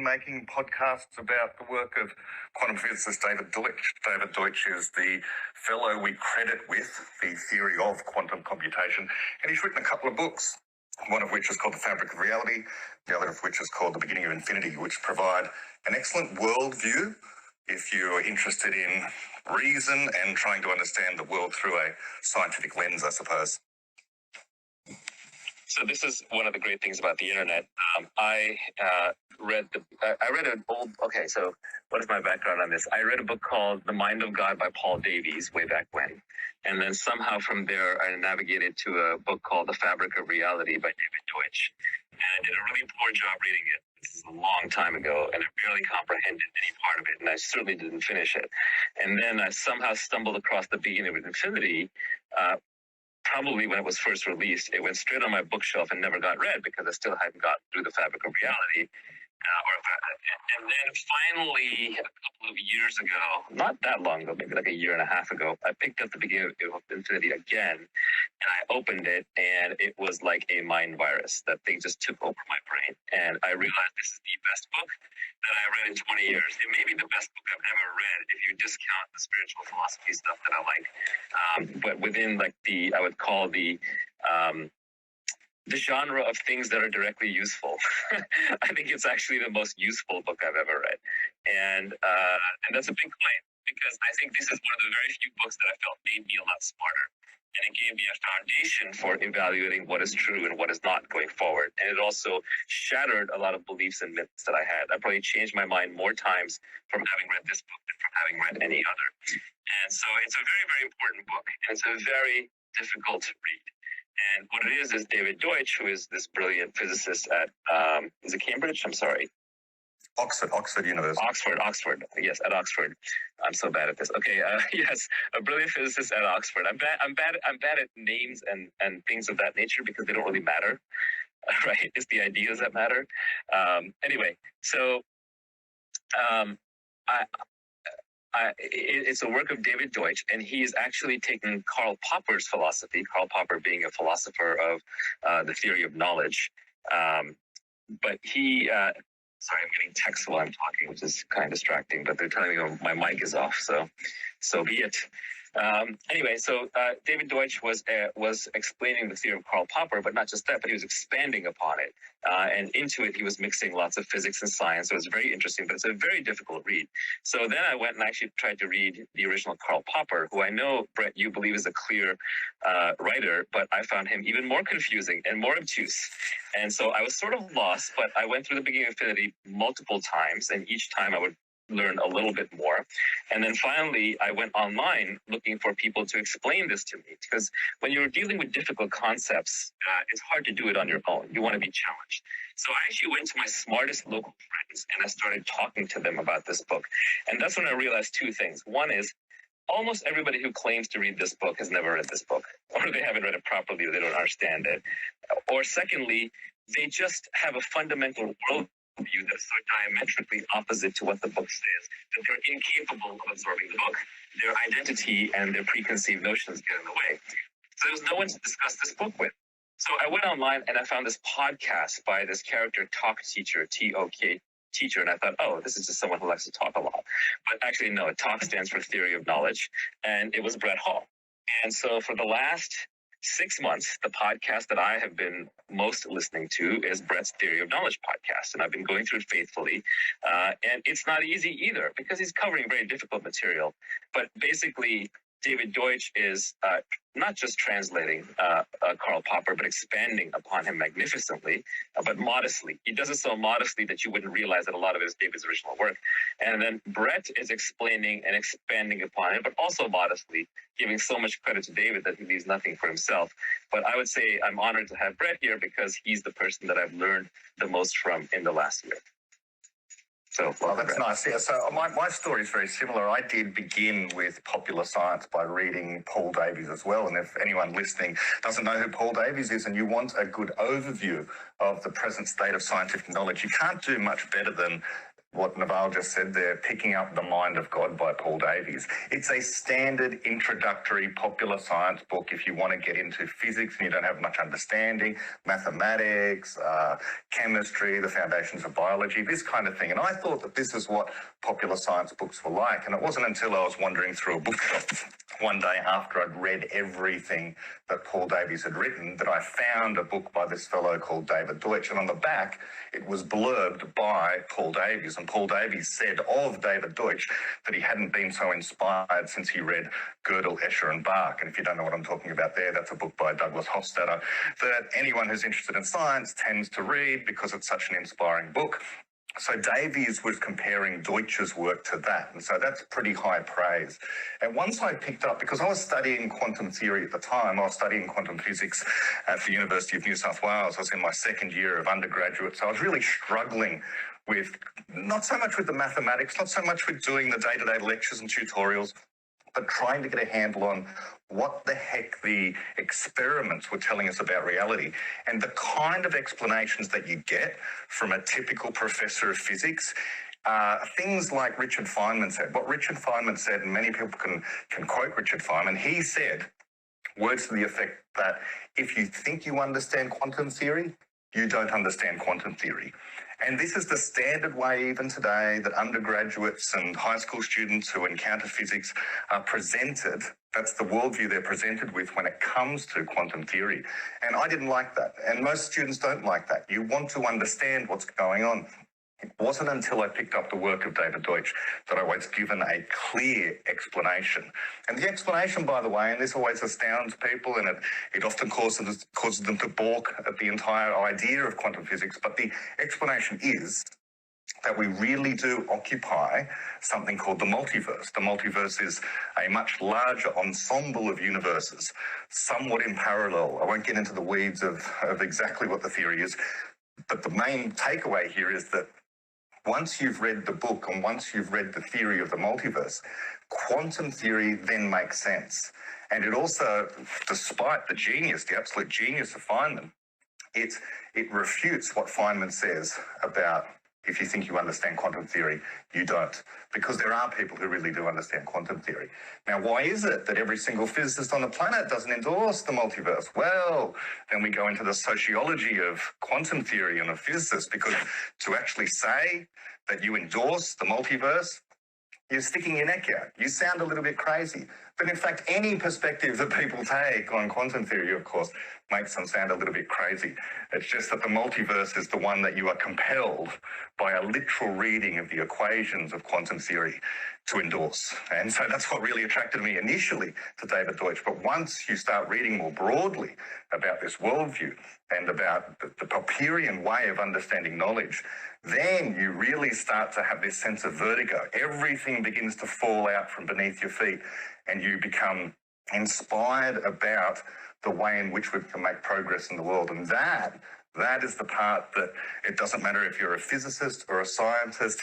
making podcasts about the work of quantum physicist David Deutsch. David Deutsch is the fellow we credit with the theory of quantum computation, and he's written a couple of books, one of which is called The Fabric of Reality, the other of which is called The Beginning of Infinity, which provide an excellent worldview if you're interested in reason and trying to understand the world through a scientific lens, I suppose. So this is one of the great things about the internet. I read an old. Okay, so what is my background on this? I read a book called The Mind of God by Paul Davies way back when, and then somehow from there I navigated to a book called The Fabric of Reality by David Deutsch, and I did a really poor job reading it. This is a long time ago, and I barely comprehended any part of it, and I certainly didn't finish it. And then I somehow stumbled across The Beginning of Infinity. Probably when it was first released, it went straight on my bookshelf and never got read because I still hadn't gotten through The Fabric of Reality. And then finally, a couple of years ago, not that long ago, maybe like a year and a half ago, I picked up The Beginning of Infinity again, and I opened it, and it was like a mind virus. That thing just took over my brain, and I realized this is the best book that I read in 20 years. It may be the best book I've ever read if you discount the spiritual philosophy stuff that I like. But within like I would call the genre of things that are directly useful. I think it's actually the most useful book I've ever read. And that's a big claim, because I think this is one of the very few books that I felt made me a lot smarter. And it gave me a foundation for evaluating what is true and what is not going forward. And it also shattered a lot of beliefs and myths that I had. I probably changed my mind more times from having read this book than from having read any other. And so it's a very, very important book. And it's a very difficult read. And what it is David Deutsch, who is this brilliant physicist at, is it Cambridge? I'm sorry. Oxford University. Oxford. Yes, at Oxford. I'm so bad at this. Okay, yes, a brilliant physicist at Oxford. I'm bad at names and things of that nature because they don't really matter, right? It's the ideas that matter. Anyway, so it's a work of David Deutsch, and he's actually taken Karl Popper's philosophy. Karl Popper being a philosopher of the theory of knowledge, but he. Sorry, I'm getting text while I'm talking, which is kind of distracting, but they're telling me my mic is off, so be it. Anyway, so David Deutsch was explaining the theory of Karl Popper, but not just that, but he was expanding upon it. And into it, he was mixing lots of physics and science. So it was very interesting, but it's a very difficult read. So then I went and actually tried to read the original Karl Popper, who I know, Brett, you believe is a clear writer, but I found him even more confusing and more obtuse. And so I was sort of lost, but I went through The Beginning of Infinity multiple times, and each time I would learn a little bit more. And then finally, I went online looking for people to explain this to me, because when you're dealing with difficult concepts, it's hard to do it on your own. You want to be challenged. So I actually went to my smartest local friends and I started talking to them about this book. And that's when I realized two things. One is, almost everybody who claims to read this book has never read this book, or they haven't read it properly, or they don't understand it. Or secondly, they just have a fundamental worldview that's so diametrically opposite to what the book says that they're incapable of absorbing the book. Their identity and their preconceived notions get in the way. So there's no one to discuss this book with. So I went online and I found this podcast by this character, ToKTeacher, ToKTeacher, and I thought, oh, this is just someone who likes to talk a lot. But actually, no, TOK stands for Theory of Knowledge, and it was Brett Hall. And so for the last 6 months, the podcast that I have been most listening to is Brett's Theory of Knowledge podcast, and I've been going through it faithfully. And it's not easy either, because he's covering very difficult material. But basically, David Deutsch is not just translating Karl Popper, but expanding upon him magnificently, but modestly. He does it so modestly that you wouldn't realize that a lot of it is David's original work. And then Brett is explaining and expanding upon it, but also modestly, giving so much credit to David that he leaves nothing for himself. But I would say I'm honored to have Brett here because he's the person that I've learned the most from in the last year. So, well, that's nice. Yeah. So my story is very similar. I did begin with popular science by reading Paul Davies as well. And if anyone listening doesn't know who Paul Davies is and you want a good overview of the present state of scientific knowledge, you can't do much better than what Naval just said there, Picking Up the Mind of God by Paul Davies. It's a standard introductory popular science book if you want to get into physics and you don't have much understanding, mathematics, chemistry, the foundations of biology, this kind of thing. And I thought that this is what popular science books were like. And it wasn't until I was wandering through a bookshop one day after I'd read everything that Paul Davies had written that I found a book by this fellow called David Deutsch. And on the back, it was blurbed by Paul Davies. And Paul Davies said of David Deutsch that he hadn't been so inspired since he read Gödel, Escher and Bach. And if you don't know what I'm talking about there, that's a book by Douglas Hofstadter that anyone who's interested in science tends to read because it's such an inspiring book. So Davies was comparing Deutsch's work to that, and so that's pretty high praise. And once I picked up, because I was studying quantum theory at the time, I was studying quantum physics at the University of New South Wales. I was in my second year of undergraduate, so I was really struggling with, not so much with the mathematics, not so much with doing the day-to-day lectures and tutorials, but trying to get a handle on what the heck the experiments were telling us about reality. And the kind of explanations that you get from a typical professor of physics, things like Richard Feynman said. What Richard Feynman said, and many people can quote Richard Feynman, he said words to the effect that if you think you understand quantum theory, you don't understand quantum theory. And this is the standard way even today that undergraduates and high school students who encounter physics are presented. That's the worldview they're presented with when it comes to quantum theory. And I didn't like that. And most students don't like that. You want to understand what's going on. It wasn't until I picked up the work of David Deutsch that I was given a clear explanation. And the explanation, by the way, and this always astounds people, and it often causes them to balk at the entire idea of quantum physics, but the explanation is that we really do occupy something called the multiverse. The multiverse is a much larger ensemble of universes, somewhat in parallel. I won't get into the weeds of exactly what the theory is, but the main takeaway here is that once you've read the book and once you've read the theory of the multiverse, quantum theory then makes sense. And it also, despite the genius, the absolute genius of Feynman, it refutes what Feynman says about if you think you understand quantum theory, you don't. Because there are people who really do understand quantum theory. Now, why is it that every single physicist on the planet doesn't endorse the multiverse? Well, then we go into the sociology of quantum theory and of physicists, because to actually say that you endorse the multiverse, you're sticking your neck out. You sound a little bit crazy. But in fact, any perspective that people take on quantum theory, of course, makes them sound a little bit crazy. It's just that the multiverse is the one that you are compelled by a literal reading of the equations of quantum theory to endorse. And so that's what really attracted me initially to David Deutsch. But once you start reading more broadly about this worldview and about the Popperian way of understanding knowledge, then you really start to have this sense of vertigo. Everything begins to fall out from beneath your feet and you become inspired about the way in which we can make progress in the world. And that is the part that it doesn't matter if you're a physicist or a scientist,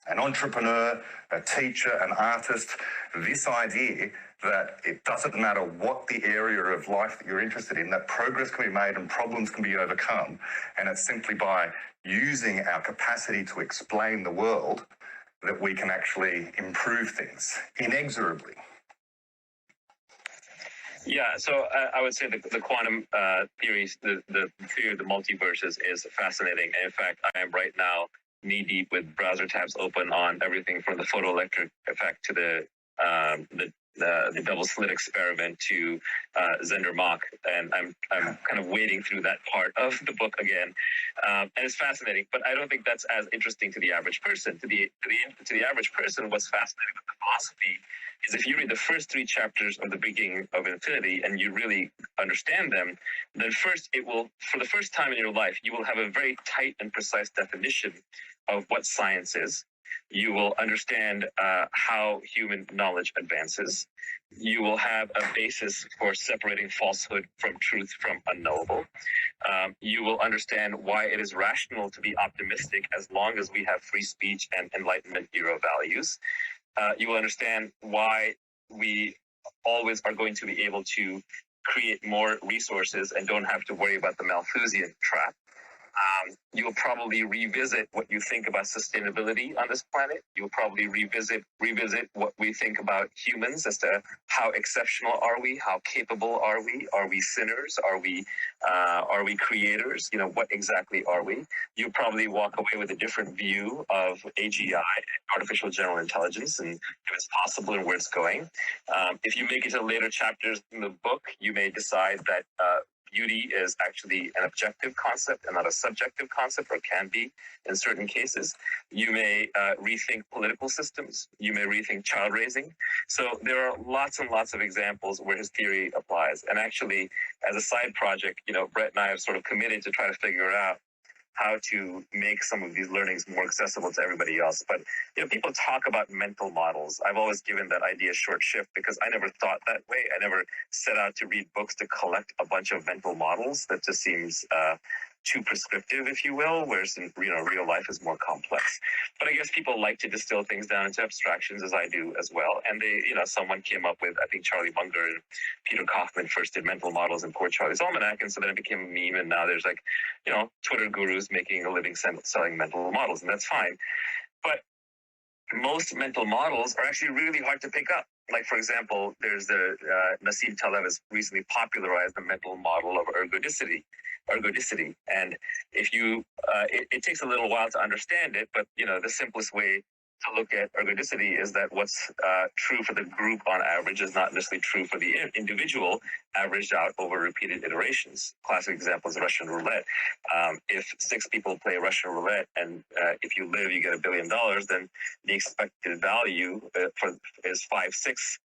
an entrepreneur, a teacher, an artist, this idea that it doesn't matter what the area of life that you're interested in, that progress can be made and problems can be overcome. And it's simply by using our capacity to explain the world that we can actually improve things inexorably. Yeah, so I would say the quantum theories, the theory of the multiverses is fascinating. And in fact, I am right now knee-deep with browser tabs open on everything from the photoelectric effect to the double slit experiment to Zender Mach, and I'm kind of wading through that part of the book again, and it's fascinating. But I don't think that's as interesting to the average person. To the average person, what's fascinating with the philosophy is if you read the first 3 chapters of the Beginning of Infinity and you really understand them, then first it will, for the first time in your life, you will have a very tight and precise definition of what science is. You will understand how human knowledge advances. You will have a basis for separating falsehood from truth from unknowable. You will understand why it is rational to be optimistic as long as we have free speech and Enlightenment era values. You will understand why we always are going to be able to create more resources and don't have to worry about the Malthusian trap. You'll probably revisit what you think about sustainability on this planet. You'll probably revisit what we think about humans as to how exceptional are we, how capable are we? Are we sinners? Are we creators? You know, what exactly are we? You'll probably walk away with a different view of AGI, artificial general intelligence, and if it's possible and where it's going. If you make it to later chapters in the book, you may decide that beauty is actually an objective concept and not a subjective concept, or can be in certain cases. You may rethink political systems. You may rethink child raising. So there are lots and lots of examples where his theory applies. And actually, as a side project, you know, Brett and I have sort of committed to try to figure out how to make some of these learnings more accessible to everybody else. But, you know, people talk about mental models. I've always given that idea short shift because I never thought that way. I never set out to read books to collect a bunch of mental models. That just seems too prescriptive, if you will, whereas, you know, real life is more complex. But I guess people like to distill things down into abstractions, as I do as well. And they, you know, someone came up with, I think Charlie Munger and Peter Kaufman first did mental models in Poor Charlie's Almanac, and so then it became a meme, and now there's, like, you know, Twitter gurus making a living selling mental models, and that's fine. But most mental models are actually really hard to pick up. Like, for example, there's the Nassim Taleb has recently popularized the mental model of ergodicity. And if you, it takes a little while to understand it, but, you know, the simplest way to look at ergodicity is that what's true for the group on average is not necessarily true for the individual, averaged out over repeated iterations. Classic example is Russian roulette. If 6 people play Russian roulette and if you live, you get $1 billion, then the expected value is 5, 6.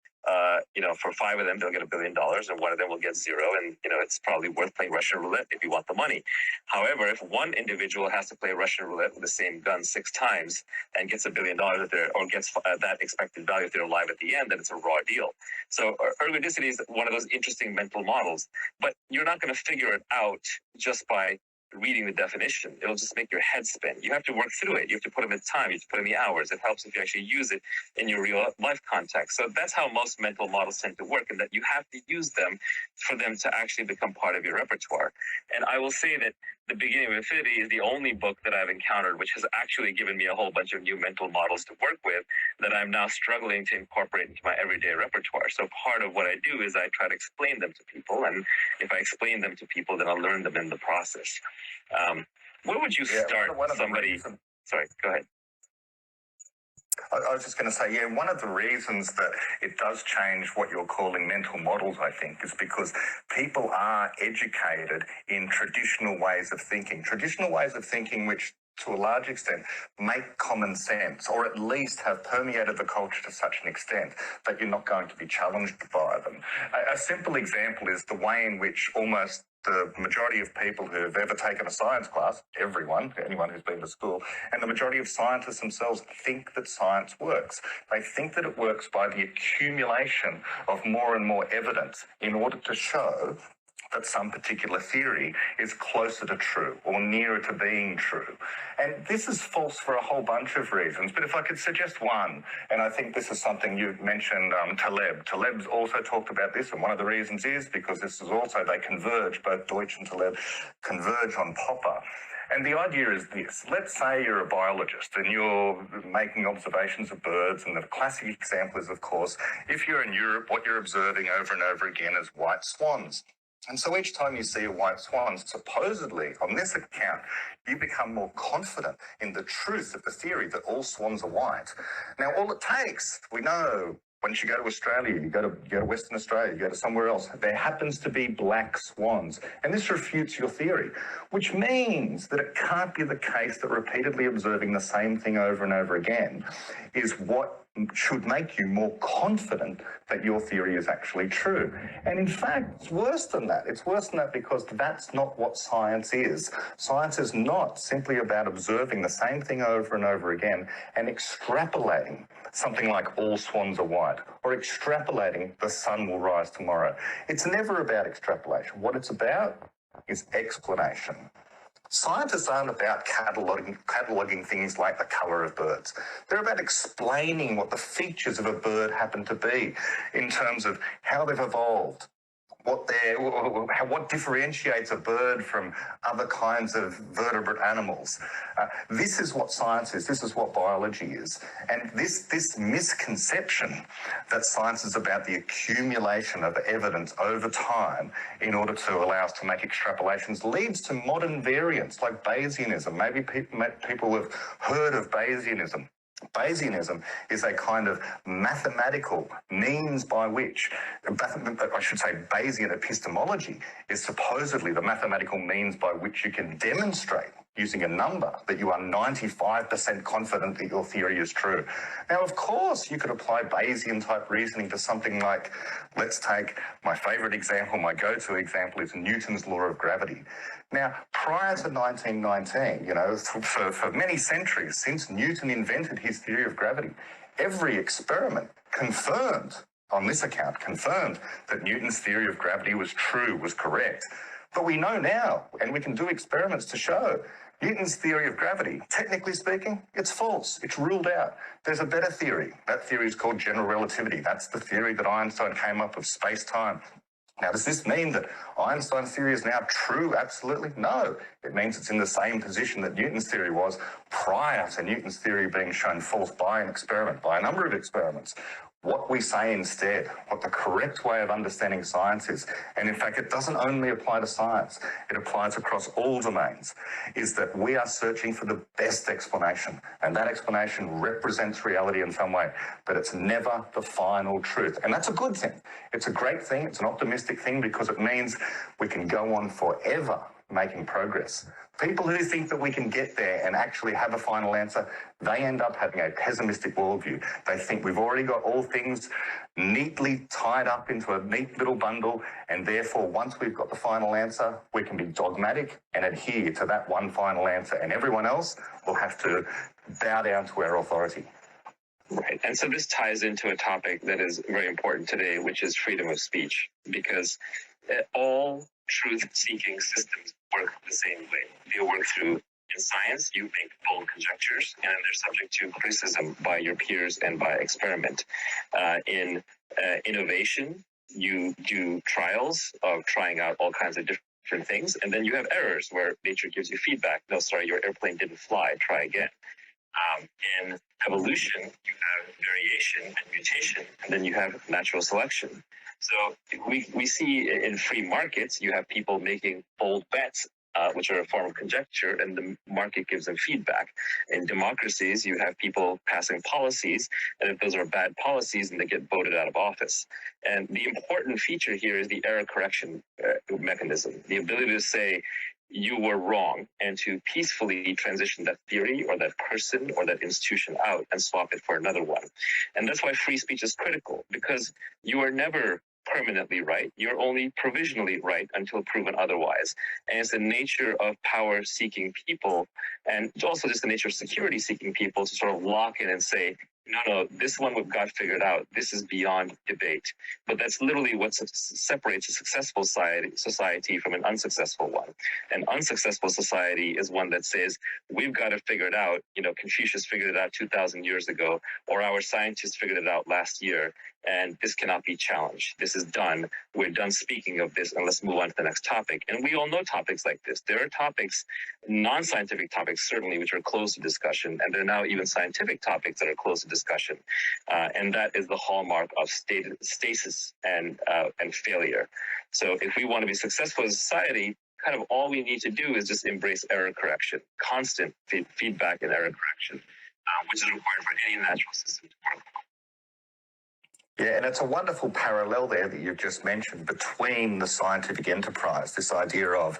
You know, for 5 of them, they'll get $1 billion, and 1 of them will get 0. And, you know, it's probably worth playing Russian roulette if you want the money. However, if one individual has to play Russian roulette with the same gun 6 times and gets $1 billion or gets that expected value if they're alive at the end, then it's a raw deal. So ergodicity is one of those interesting mental models, but you're not going to figure it out just by reading the definition. It'll just make your head spin. You have to work through it. You have to put in the time. You have to put in the hours. It helps if you actually use it in your real life context. So that's how most mental models tend to work, and that you have to use them for them to actually become part of your repertoire. And I will say that The Beginning of Infinity is the only book that I've encountered which has actually given me a whole bunch of new mental models to work with that I'm now struggling to incorporate into my everyday repertoire. So part of what I do is I try to explain them to people, and if I explain them to people, then I'll learn them in the process. Where would you start somebody? Sorry, go ahead. I was just going to say, yeah, one of the reasons that it does change what you're calling mental models, I think, is because people are educated in traditional ways of thinking which, to a large extent, make common sense, or at least have permeated the culture to such an extent that you're not going to be challenged by them. A simple example is the way in which almost the majority of people who have ever taken a science class, anyone who's been to school, and the majority of scientists themselves think that science works. They think that it works by the accumulation of more and more evidence in order to show that some particular theory is closer to true or nearer to being true. And this is false for a whole bunch of reasons, but if I could suggest one, and I think this is something you've mentioned, Taleb. Taleb's also talked about this, and one of the reasons is because this is also, they converge, both Deutsch and Taleb converge on Popper. And the idea is this. Let's say you're a biologist and you're making observations of birds, and the classic example is, of course, if you're in Europe, what you're observing over and over again is white swans. And so each time you see a white swan, supposedly, on this account, you become more confident in the truth of the theory that all swans are white. Now, all it takes, we know, once you go to Australia, you go to Western Australia, you go to somewhere else, there happens to be black swans. And this refutes your theory, which means that it can't be the case that repeatedly observing the same thing over and over again is what should make you more confident that your theory is actually true. And in fact, it's worse than that. It's worse than that because that's not what science is. Science is not simply about observing the same thing over and over again and extrapolating something like all swans are white, or extrapolating the sun will rise tomorrow. It's never about extrapolation. What it's about is explanation. Scientists aren't about cataloguing things like the colour of birds. They're about explaining what the features of a bird happen to be in terms of how they've evolved, what differentiates a bird from other kinds of vertebrate animals. This is what science is. This is what biology is. And this misconception that science is about the accumulation of evidence over time in order to allow us to make extrapolations leads to modern variants like Bayesianism. Maybe people have heard of Bayesianism. Bayesianism is a kind of mathematical means by which, I should say Bayesian epistemology is supposedly the mathematical means by which you can demonstrate using a number that you are 95% confident that your theory is true. Now, of course, you could apply Bayesian-type reasoning to something like, let's take my favourite example, my go-to example is Newton's law of gravity. Now, prior to 1919, for many centuries, since Newton invented his theory of gravity, every experiment confirmed that Newton's theory of gravity was true, was correct. But we know now, and we can do experiments to show, Newton's theory of gravity, technically speaking, it's false. It's ruled out. There's a better theory. That theory is called general relativity. That's the theory that Einstein came up with, space-time. Now, does this mean that Einstein's theory is now true? Absolutely no. It means it's in the same position that Newton's theory was prior to Newton's theory being shown false by an experiment, by a number of experiments. What we say instead, what the correct way of understanding science is, and in fact it doesn't only apply to science, it applies across all domains, is that we are searching for the best explanation, and that explanation represents reality in some way, but it's never the final truth. And that's a good thing. It's a great thing, it's an optimistic thing, because it means we can go on forever making progress. People who think that we can get there and actually have a final answer, they end up having a pessimistic worldview. They think we've already got all things neatly tied up into a neat little bundle, and therefore once we've got the final answer, we can be dogmatic and adhere to that one final answer, and everyone else will have to bow down to our authority. Right. And so this ties into a topic that is very important today, which is freedom of speech, because all truth-seeking systems work the same way. They work through, in science, you make bold conjectures, and they're subject to criticism by your peers and by experiment. In innovation, you do trials of trying out all kinds of different things, and then you have errors where nature gives you feedback. No, sorry, your airplane didn't fly, try again. In evolution, you have variation and mutation, and then you have natural selection. So we see in free markets, you have people making bold bets, which are a form of conjecture, and the market gives them feedback. In democracies, you have people passing policies, and if those are bad policies, then they get voted out of office. And the important feature here is the error correction mechanism, the ability to say, you were wrong, and to peacefully transition that theory or that person or that institution out and swap it for another one. And that's why free speech is critical, because you are never permanently right. You're only provisionally right until proven otherwise. And it's the nature of power-seeking people, and also just the nature of security-seeking people, to sort of lock in and say, no, this one we've got figured out. This is beyond debate. But that's literally what separates a successful society from an unsuccessful one. An unsuccessful society is one that says, we've got to figure it out. Confucius figured it out 2,000 years ago, or our scientists figured it out last year, and this cannot be challenged. This is done. We're done speaking of this, and let's move on to the next topic. And we all know topics like this. There are topics, non-scientific topics certainly, which are closed to discussion, and there are now even scientific topics that are closed to discussion. And that is the hallmark of stasis and failure. So if we want to be successful as a society, kind of all we need to do is just embrace error correction, constant feedback and error correction, which is required for any natural system to work. Yeah, and it's a wonderful parallel there that you've just mentioned between the scientific enterprise, this idea of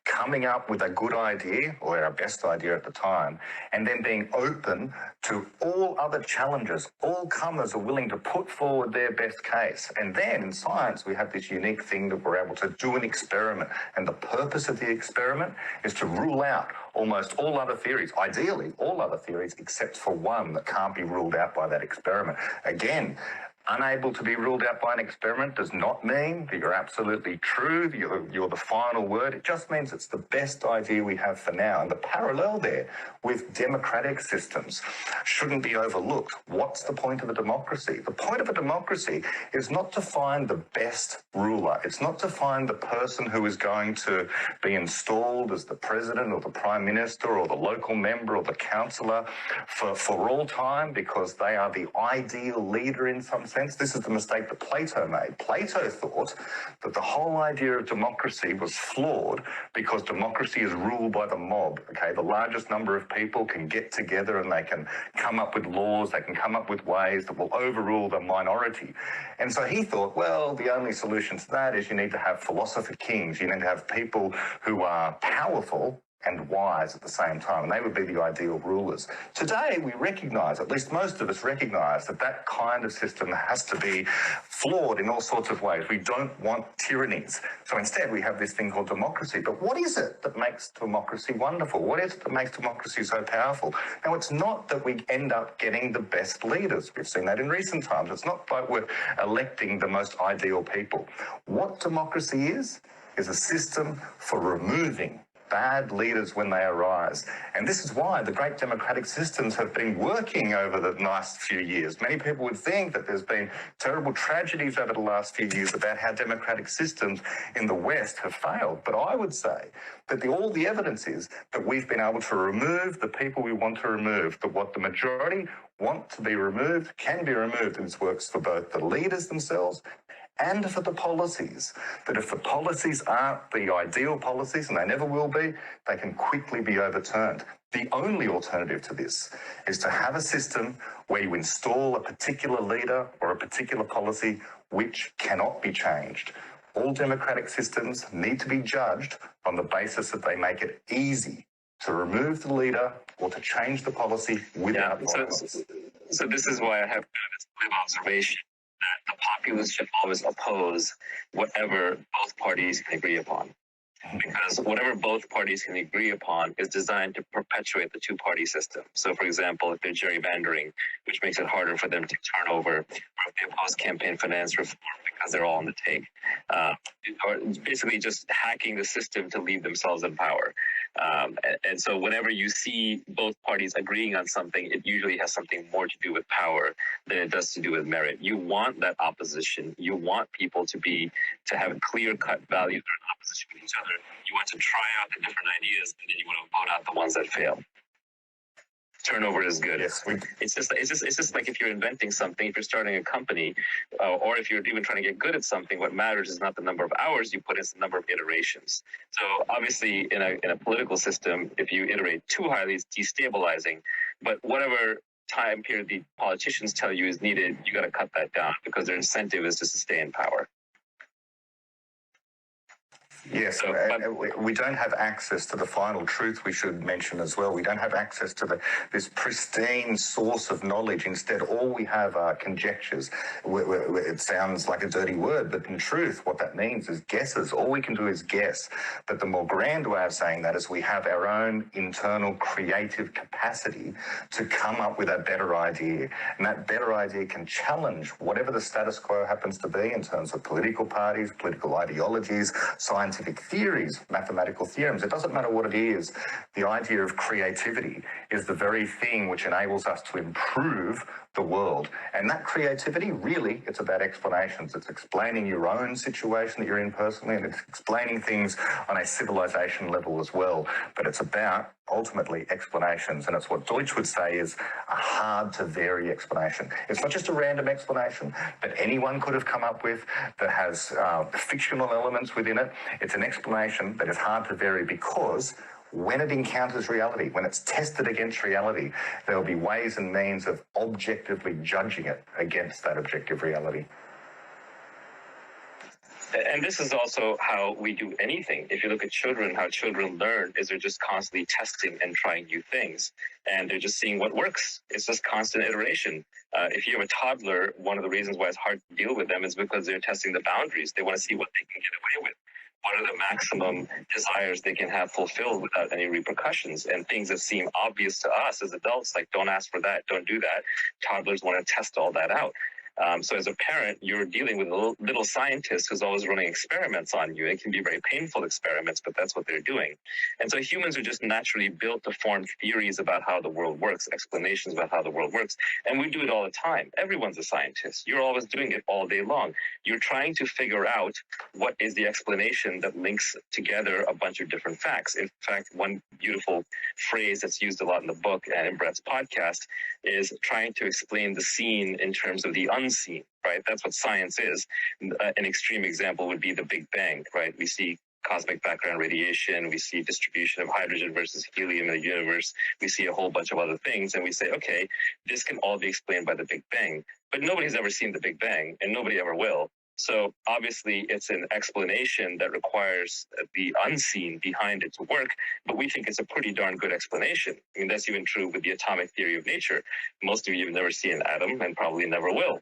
coming up with a good idea, or our best idea at the time, and then being open to all other challenges. All comers are willing to put forward their best case. And then in science, we have this unique thing that we're able to do an experiment. And the purpose of the experiment is to rule out almost all other theories, ideally all other theories, except for one that can't be ruled out by that experiment. Again, unable to be ruled out by an experiment does not mean that you're absolutely true, you're the final word. It just means it's the best idea we have for now. And the parallel there with democratic systems shouldn't be overlooked. What's the point of a democracy? The point of a democracy is not to find the best ruler. It's not to find the person who is going to be installed as the president or the prime minister or the local member or the councillor for all time because they are the ideal leader in some sense. This is the mistake that Plato made. Plato thought that the whole idea of democracy was flawed because democracy is ruled by the mob. Okay, the largest number of people can get together and they can come up with laws, they can come up with ways that will overrule the minority. And so he thought, well, the only solution to that is you need to have philosopher kings. You need to have people who are powerful and wise at the same time, and they would be the ideal rulers. Today, we recognise, at least most of us recognise, that that kind of system has to be flawed in all sorts of ways. We don't want tyrannies. So instead, we have this thing called democracy. But what is it that makes democracy wonderful? What is it that makes democracy so powerful? Now, it's not that we end up getting the best leaders. We've seen that in recent times. It's not like we're electing the most ideal people. What democracy is a system for removing bad leaders when they arise. And this is why the great democratic systems have been working over the last few years. Many people would think that there's been terrible tragedies over the last few years about how democratic systems in the West have failed. But I would say that all the evidence is that we've been able to remove the people we want to remove, that what the majority want to be removed can be removed. And this works for both the leaders themselves and for the policies, that if the policies aren't the ideal policies, and they never will be, they can quickly be overturned. The only alternative to this is to have a system where you install a particular leader or a particular policy which cannot be changed. All democratic systems need to be judged on the basis that they make it easy to remove the leader or to change the policy without violence. So this is why I have this live observation that the populace should always oppose whatever both parties can agree upon. Because whatever both parties can agree upon is designed to perpetuate the two-party system. So, for example, if they're gerrymandering, which makes it harder for them to turn over, or if they oppose campaign finance reform because they're all on the take, or basically just hacking the system to leave themselves in power. And so whenever you see both parties agreeing on something, it usually has something more to do with power than it does to do with merit. You want that opposition. You want people to have clear-cut values in opposition with each other. You want to try out the different ideas, and then you want to vote out the ones that fail. Turnover is good. Yes, it's just like if you're inventing something, if you're starting a company, or if you're even trying to get good at something, what matters is not the number of hours you put, it's the number of iterations. So obviously in a political system, if you iterate too highly, it's destabilizing. But whatever time period the politicians tell you is needed, you got to cut that down because their incentive is just to stay in power. Yes, we don't have access to the final truth, we should mention as well. We don't have access to this pristine source of knowledge. Instead, all we have are conjectures. It sounds like a dirty word, but in truth, what that means is guesses. All we can do is guess. But the more grand way of saying that is we have our own internal creative capacity to come up with a better idea. And that better idea can challenge whatever the status quo happens to be in terms of political parties, political ideologies, scientific theories, mathematical theorems. It doesn't matter what it is. The idea of creativity is the very thing which enables us to improve the world. And that creativity, really, it's about explanations. It's explaining your own situation that you're in personally, and it's explaining things on a civilization level as well. But it's about, ultimately, explanations. And it's what Deutsch would say is a hard-to-vary explanation. It's not just a random explanation that anyone could have come up with that has fictional elements within it. It's an explanation that is hard to vary because when it encounters reality, when it's tested against reality, there will be ways and means of objectively judging it against that objective reality. And this is also how we do anything. If you look at children, how children learn is they're just constantly testing and trying new things. And they're just seeing what works. It's just constant iteration. If you have a toddler, one of the reasons why it's hard to deal with them is because they're testing the boundaries. They want to see what they can get away with. What are the maximum desires they can have fulfilled without any repercussions? And things that seem obvious to us as adults, like don't ask for that, don't do that. Toddlers want to test all that out. So as a parent, you're dealing with a little scientist who's always running experiments on you. It can be very painful experiments, but that's what they're doing. And so humans are just naturally built to form theories about how the world works, explanations about how the world works. And we do it all the time. Everyone's a scientist. You're always doing it all day long. You're trying to figure out what is the explanation that links together a bunch of different facts. In fact, one beautiful phrase that's used a lot in the book and in Brett's podcast is trying to explain the seen in terms of the unseen, right? That's what science is. An extreme example would be the Big Bang, right? We see cosmic background radiation, we see distribution of hydrogen versus helium in the universe, we see a whole bunch of other things, and we say, okay, this can all be explained by the Big Bang. But nobody's ever seen the Big Bang, and nobody ever will. So obviously it's an explanation that requires the unseen behind it to work, but we think it's a pretty darn good explanation. I mean, that's even true with the atomic theory of nature. Most of you have never seen an atom and probably never will.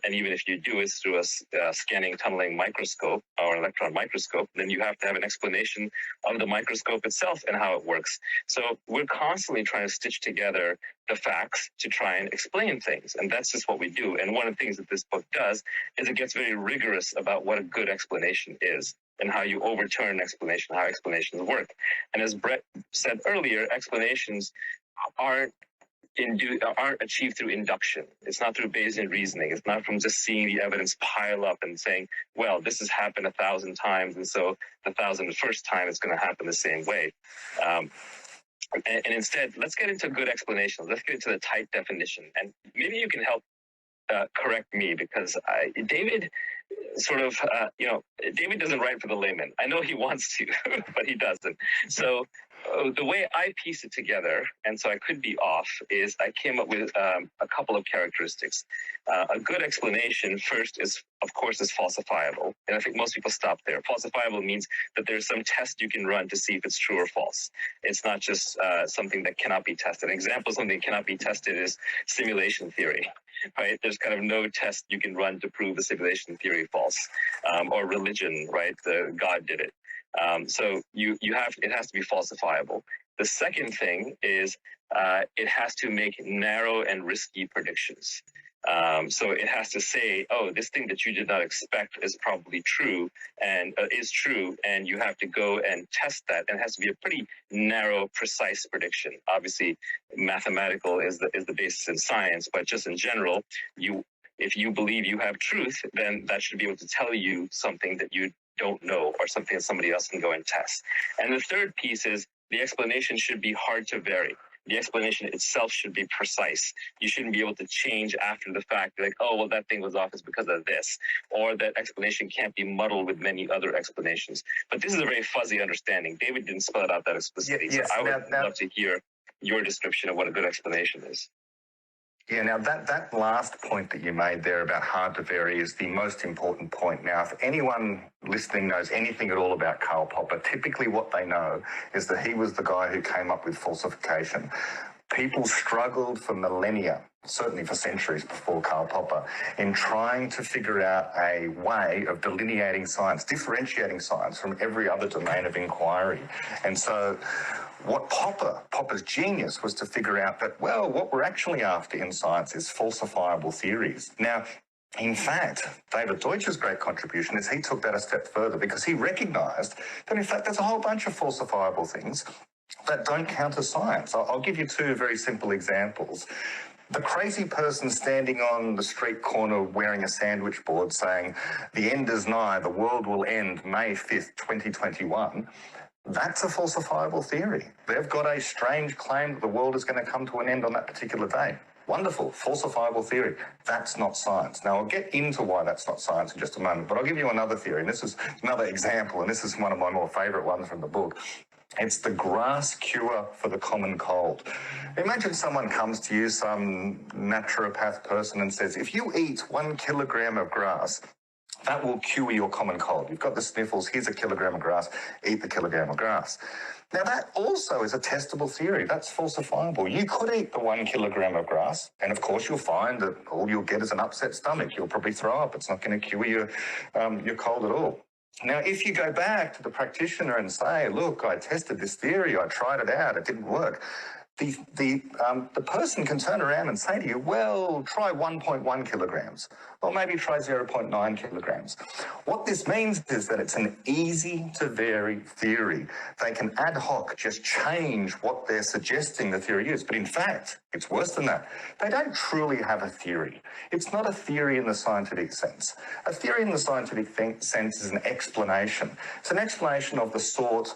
And even if you do, it's through a scanning tunneling microscope or electron microscope, then you have to have an explanation of the microscope itself and how it works. So we're constantly trying to stitch together the facts to try and explain things. And that's just what we do. And one of the things that this book does is it gets very rigorous about what a good explanation is and how you overturn an explanation, how explanations work. And as Brett said earlier, explanations aren't achieved through induction. It's not through Bayesian reasoning. It's not from just seeing the evidence pile up and saying, well, this has happened 1,000 times, and so the 1,001st time it's going to happen the same way. And instead, let's get into good explanations. Let's get into the tight definition. And maybe you can help correct me, because David sort of, David doesn't write for the layman. I know he wants to, but he doesn't. So the way I piece it together, and so I could be off, is I came up with a couple of characteristics. A good explanation, first, is, of course, is falsifiable. And I think most people stop there. Falsifiable means that there's some test you can run to see if it's true or false. It's not just something that cannot be tested. An example of something that cannot be tested is simulation theory. Right? There's kind of no test you can run to prove the simulation theory false, or religion, right? God did it. So it has to be falsifiable. The second thing is it has to make narrow and risky predictions. So it has to say, oh, this thing that you did not expect is probably true and is true, and you have to go and test that. And it has to be a pretty narrow, precise prediction. Obviously, mathematical is the basis in science, but just in general, if you believe you have truth, then that should be able to tell you something that you don't know, or something that somebody else can go and test. And the third piece is the explanation should be hard to vary. The explanation itself should be precise. You shouldn't be able to change after the fact, like, oh, well, that thing was off is because of this, or that explanation can't be muddled with many other explanations. But this is a very fuzzy understanding. David didn't spell it out that explicitly. Yes, so I would love to hear your description of what a good explanation is. Yeah, now that last point that you made there about hard to vary is the most important point. Now, if anyone listening knows anything at all about Karl Popper, typically what they know is that he was the guy who came up with falsification. People struggled for millennia, certainly for centuries before Karl Popper, in trying to figure out a way of delineating science, differentiating science from every other domain of inquiry. And so what Popper's genius was to figure out that, well, what we're actually after in science is falsifiable theories. Now, in fact, David Deutsch's great contribution is he took that a step further, because he recognized that, in fact, there's a whole bunch of falsifiable things that don't count as science. I'll give you two very simple examples. The crazy person standing on the street corner wearing a sandwich board saying, the end is nigh, the world will end May 5th, 2021. That's a falsifiable theory. They've got a strange claim that the world is going to come to an end on that particular day. Wonderful, falsifiable theory. That's not science. Now, I'll get into why that's not science in just a moment, but I'll give you another theory, and this is another example, and this is one of my more favourite ones from the book. It's the grass cure for the common cold. Imagine someone comes to you, some naturopath person, and says, if you eat 1 kilogram of grass, that will cure your common cold. You've got the sniffles, here's a kilogram of grass, eat the kilogram of grass. Now, that also is a testable theory. That's falsifiable. You could eat the 1 kilogram of grass, and of course you'll find that all you'll get is an upset stomach. You'll probably throw up. It's not going to cure your cold at all. Now, if you go back to the practitioner and say, look, I tested this theory, I tried it out, it didn't work, the person can turn around and say to you, well, try 1.1 kilograms, or maybe try 0.9 kilograms. What this means is that it's an easy to vary theory. They can ad hoc just change what they're suggesting the theory is. But in fact, it's worse than that. They don't truly have a theory. It's not a theory in the scientific sense. A theory in the scientific sense is an explanation. It's an explanation of the sort,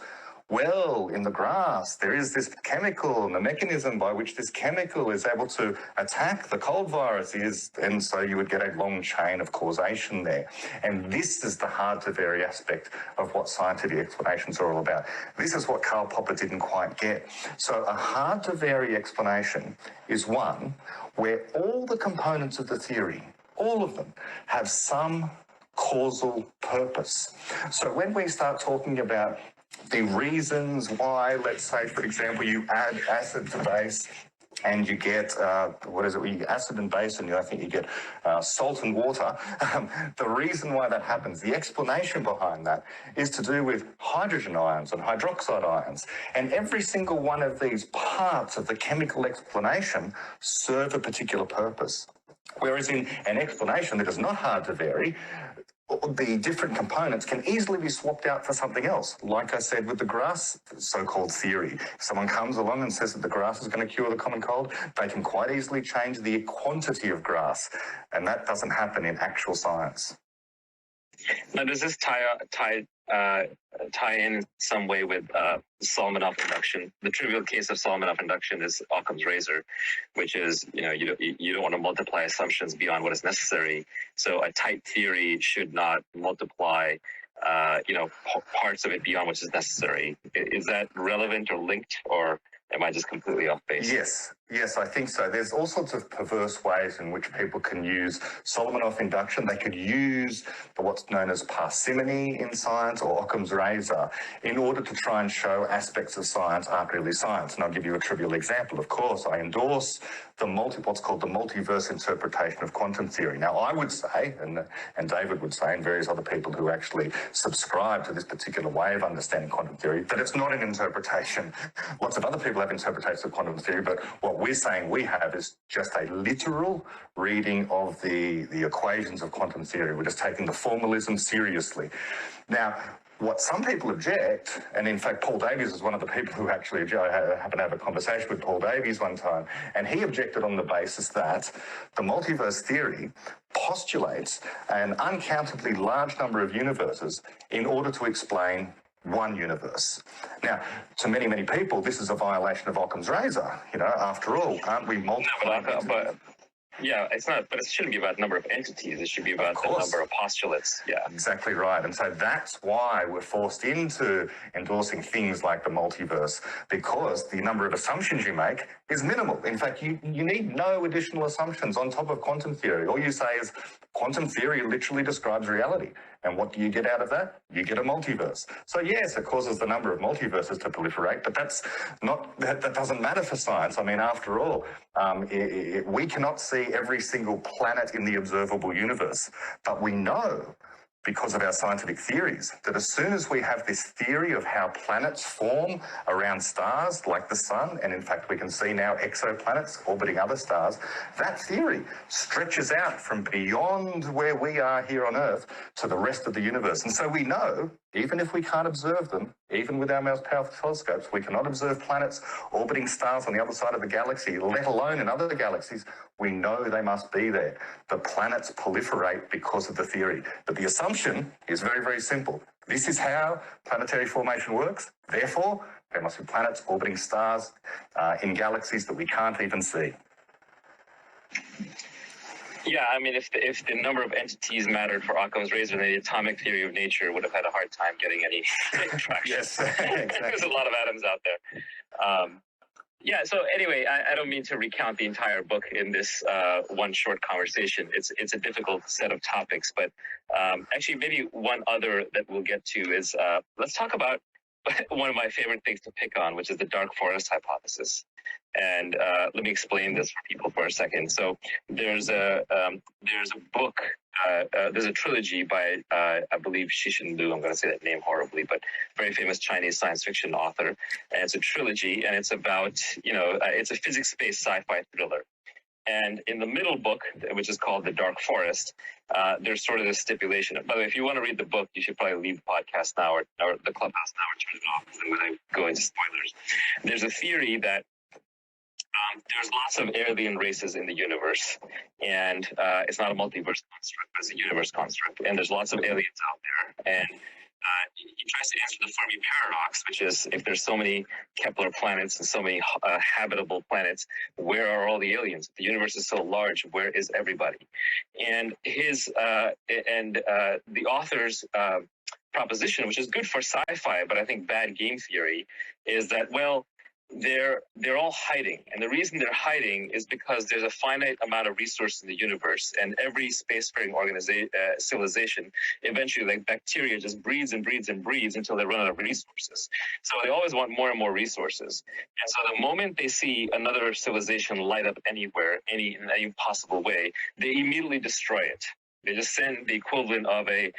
well, in the grass, there is this chemical, and the mechanism by which this chemical is able to attack the cold virus is, and so you would get a long chain of causation there. And this is the hard-to-vary aspect of what scientific explanations are all about. This is what Karl Popper didn't quite get. So a hard-to-vary explanation is one where all the components of the theory, all of them, have some causal purpose. So when we start talking about the reasons why, let's say, for example, you add acid to base and you get, you get acid and base, and I think you get salt and water. The reason why that happens, the explanation behind that, is to do with hydrogen ions and hydroxide ions. And every single one of these parts of the chemical explanation serve a particular purpose. Whereas in an explanation that is not hard to vary, the different components can easily be swapped out for something else. Like I said with the grass so-called theory, if someone comes along and says that the grass is going to cure the common cold, they can quite easily change the quantity of grass, and that doesn't happen in actual science. Now, does this tie in some way with Solomon-Off induction? The trivial case of Solomon-Off induction is Occam's razor, which is, you don't want to multiply assumptions beyond what is necessary. So a tight theory should not multiply, parts of it beyond what is necessary. Is that relevant or linked, or am I just completely off base? Yes, I think so. There's all sorts of perverse ways in which people can use Solomon-Off induction. They could use what's known as parsimony in science, or Occam's razor, in order to try and show aspects of science aren't really science. And I'll give you a trivial example. Of course, I endorse what's called the multiverse interpretation of quantum theory. Now, I would say, and David would say, and various other people who actually subscribe to this particular way of understanding quantum theory, that it's not an interpretation. Lots of other people have interpretations of quantum theory, but what we're saying we have is just a literal reading of the equations of quantum theory. We're just taking the formalism seriously. Now, what some people object, and in fact Paul Davies is one of the people who actually I happened to have a conversation with Paul Davies one time, and he objected on the basis that the multiverse theory postulates an uncountably large number of universes in order to explain one universe. Now, to many, many people, this is a violation of Occam's razor. After all, aren't we multiplying? Yeah, it's not, but it shouldn't be about the number of entities. It should be about the number of postulates. Yeah, exactly right. And so that's why we're forced into endorsing things like the multiverse, because the number of assumptions you make is minimal. In fact, you need no additional assumptions on top of quantum theory. All you say is quantum theory literally describes reality. And what do you get out of that? You get a multiverse. So yes, it causes the number of multiverses to proliferate, but that doesn't matter for science. I mean, after all, we cannot see every single planet in the observable universe, but we know, because of our scientific theories, that as soon as we have this theory of how planets form around stars like the sun, and in fact we can see now exoplanets orbiting other stars, that theory stretches out from beyond where we are here on Earth to the rest of the universe. And so we know, even if we can't observe them, even with our most powerful telescopes, we cannot observe planets orbiting stars on the other side of the galaxy, let alone in other galaxies. We know they must be there. The planets proliferate because of the theory. But the assumption is very, very simple. This is how planetary formation works. Therefore, there must be planets orbiting stars in galaxies that we can't even see. Yeah, I mean, if the number of entities mattered for Occam's razor, then the atomic theory of nature would have had a hard time getting any traction. Yes, exactly. There's a lot of atoms out there. Yeah, so anyway, I don't mean to recount the entire book in this one short conversation. It's a difficult set of topics, but actually maybe one other that we'll get to is let's talk about one of my favorite things to pick on, which is the dark forest hypothesis. And let me explain this for people for a second. So there's a book there's a trilogy by, I believe, Cixin Liu. I'm going to say that name horribly, but very famous Chinese science fiction author. And it's a trilogy, and it's about, it's a physics-based sci-fi thriller. And in the middle book, which is called The Dark Forest, there's sort of this stipulation. By the way, if you want to read the book, you should probably leave the podcast now or the Clubhouse now or turn it off, because I'm going to go into spoilers. There's a theory that there's lots of alien races in the universe, and it's not a multiverse construct, but it's a universe construct. And there's lots of aliens out there. And he tries to answer the Fermi paradox, which is, if there's so many Kepler planets and so many habitable planets, where are all the aliens? If the universe is so large, where is everybody? And the author's proposition, which is good for sci-fi, but I think bad game theory, is that, well, they're all hiding, and the reason they're hiding is because there's a finite amount of resources in the universe, and every spacefaring civilization eventually, like bacteria, just breeds and breeds and breeds until they run out of resources. So they always want more and more resources, and so the moment they see another civilization light up anywhere, in any possible way, they immediately destroy it. They just send the equivalent of a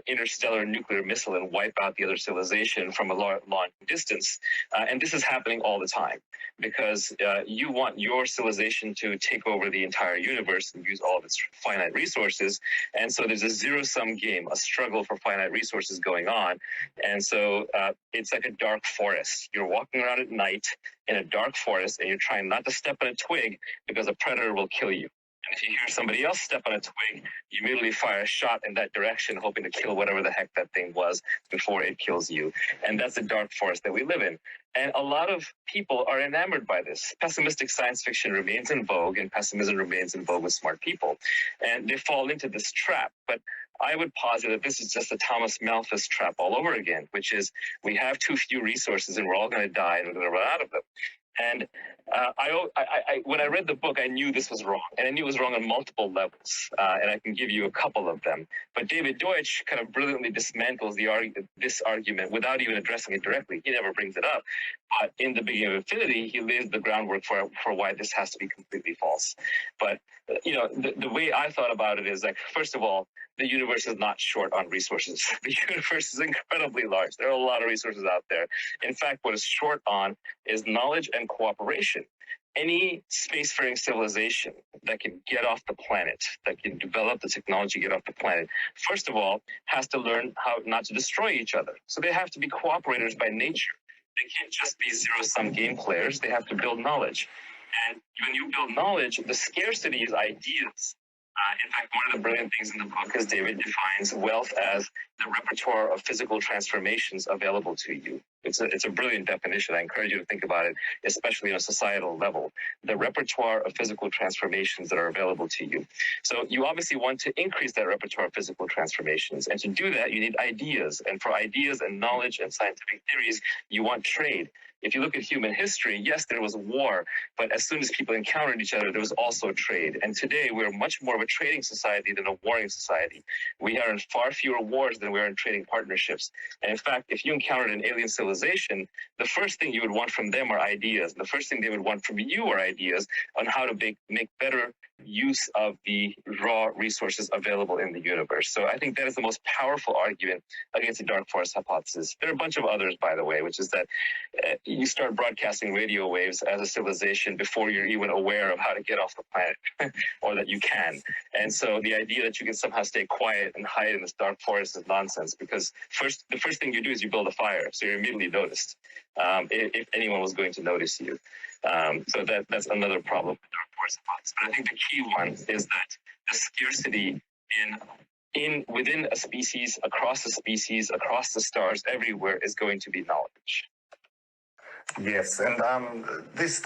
interstellar nuclear missile and wipe out the other civilization from a long distance. And this is happening all the time because you want your civilization to take over the entire universe and use all of its finite resources. And so there's a zero-sum game, a struggle for finite resources going on. And so it's like a dark forest. You're walking around at night in a dark forest and you're trying not to step on a twig because a predator will kill you. And if you hear somebody else step on a twig, you immediately fire a shot in that direction, hoping to kill whatever the heck that thing was before it kills you. And that's the dark forest that we live in. And a lot of people are enamored by this. Pessimistic science fiction remains in vogue, and pessimism remains in vogue with smart people. And they fall into this trap. But I would posit that this is just a Thomas Malthus trap all over again, which is we have too few resources and we're all going to die and we're going to run out of them. And when I read the book, I knew this was wrong, and I knew it was wrong on multiple levels, and I can give you a couple of them. But David Deutsch kind of brilliantly dismantles this argument without even addressing it directly. He never brings it up. But in The Beginning of Infinity, he lays the groundwork for why this has to be completely false. But, the way I thought about it is, like, first of all, the universe is not short on resources. The universe is incredibly large. There are a lot of resources out there. In fact, what it's short on is knowledge and cooperation. Any spacefaring civilization that can get off the planet, that can develop the technology to get off the planet, first of all, has to learn how not to destroy each other. So they have to be cooperators by nature. They can't just be zero-sum game players. They have to build knowledge. And when you build knowledge, the scarcity is ideas. In fact, one of the brilliant things in the book is David defines wealth as the repertoire of physical transformations available to you. It's a brilliant definition. I encourage you to think about it, especially on a societal level. The repertoire of physical transformations that are available to you. So you obviously want to increase that repertoire of physical transformations. And to do that, you need ideas. And for ideas and knowledge and scientific theories, you want trade. If you look at human history, yes, there was war, but as soon as people encountered each other, there was also trade. And today, we're much more of a trading society than a warring society. We are in far fewer wars than we are in trading partnerships. And in fact, if you encountered an alien civilization, the first thing you would want from them are ideas. The first thing they would want from you are ideas on how to make better use of the raw resources available in the universe. So I think that is the most powerful argument against the dark forest hypothesis. There are a bunch of others, by the way, which is that you start broadcasting radio waves as a civilization before you're even aware of how to get off the planet, or that you can. And so the idea that you can somehow stay quiet and hide in this dark forest is nonsense, because the first thing you do is you build a fire, so you're immediately noticed, if anyone was going to notice you. So that's another problem with dark forest hypothesis. But I think the key one is that the scarcity within a species, across the stars, everywhere, is going to be knowledge. Yes, and this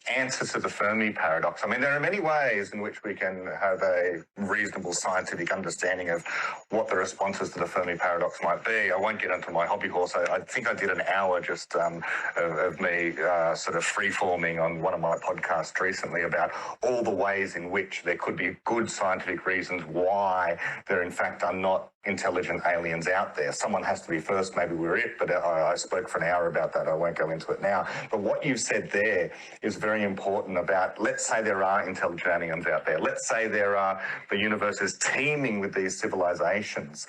answer to the Fermi paradox, I mean, there are many ways in which we can have a reasonable scientific understanding of what the responses to the Fermi paradox might be. I won't get into my hobby horse. I think I did an hour just of me sort of free-forming on one of my podcasts recently about all the ways in which there could be good scientific reasons why there, in fact, are not intelligent aliens out there. Someone has to be first. Maybe we're it, but I spoke for an hour about that. I won't go into it now. But what you've said there is very important about, let's say there are intelligent aliens out there. Let's say the universe is teeming with these civilizations.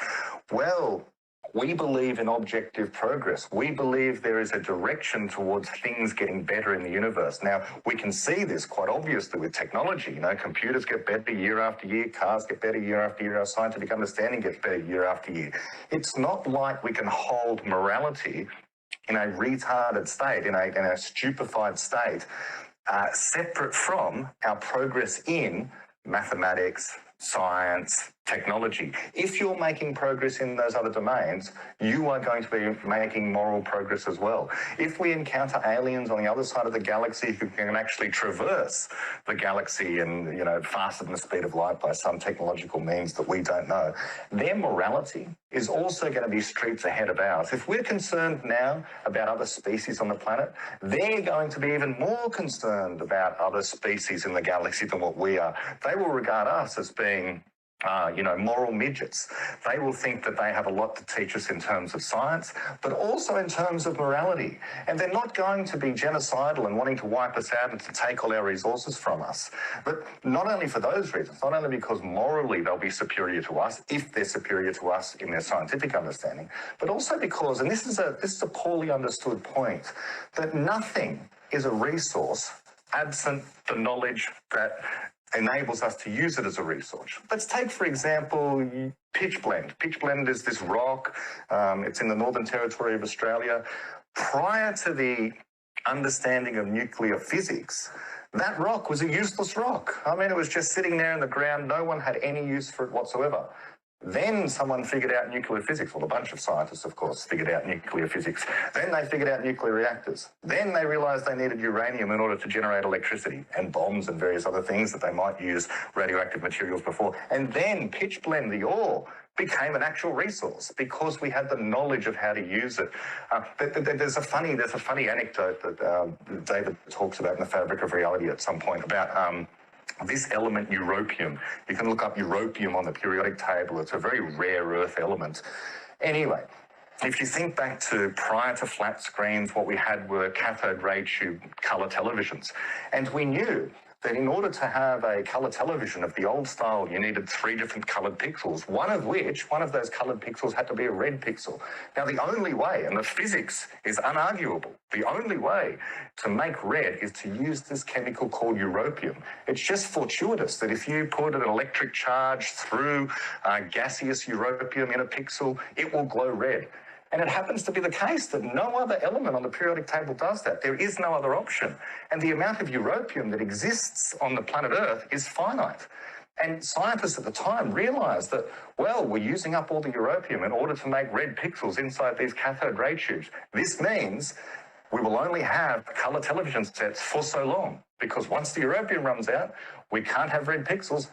Well, we believe in objective progress. We believe there is a direction towards things getting better in the universe. Now, we can see this quite obviously with technology. You know, computers get better year after year, cars get better year after year, our scientific understanding gets better year after year. It's not like we can hold morality in a retarded state, in a stupefied state, separate from our progress in mathematics, science, technology. If you're making progress in those other domains, you are going to be making moral progress as well. If we encounter aliens on the other side of the galaxy who can actually traverse the galaxy and, you know, faster than the speed of light by some technological means that we don't know, their morality is also going to be streets ahead of ours. If we're concerned now about other species on the planet, they're going to be even more concerned about other species in the galaxy than what we are. They will regard us as being moral midgets. They will think that they have a lot to teach us in terms of science, but also in terms of morality. And they're not going to be genocidal and wanting to wipe us out and to take all our resources from us. But not only for those reasons, not only because morally they'll be superior to us, if they're superior to us in their scientific understanding, but also because, and this is a poorly understood point, that nothing is a resource absent the knowledge that enables us to use it as a resource. Let's take, for example, pitchblende. Pitchblende is this rock. It's in the Northern Territory of Australia. Prior to the understanding of nuclear physics, that rock was a useless rock. I mean, it was just sitting there in the ground. No one had any use for it whatsoever. Then someone figured out nuclear physics. Well, a bunch of scientists, of course, figured out nuclear physics. Then they figured out nuclear reactors. Then they realized they needed uranium in order to generate electricity and bombs and various other things that they might use radioactive materials before. And then pitchblende, the ore, became an actual resource because we had the knowledge of how to use it. There's a funny anecdote that David talks about in The Fabric of Reality at some point about this element, europium. You can look up europium on the periodic table. It's a very rare earth element. Anyway, if you think back to prior to flat screens, what we had were cathode ray tube colour televisions. And we knew that in order to have a colour television of the old style, you needed 3 different coloured pixels, one of those coloured pixels had to be a red pixel. Now, the only way, and the physics is unarguable, the only way to make red is to use this chemical called europium. It's just fortuitous that if you put an electric charge through gaseous europium in a pixel, it will glow red. And it happens to be the case that no other element on the periodic table does that. There is no other option. And the amount of europium that exists on the planet Earth is finite. And scientists at the time realized that, well, we're using up all the europium in order to make red pixels inside these cathode ray tubes. This means we will only have colour television sets for so long, because once the europium runs out, we can't have red pixels.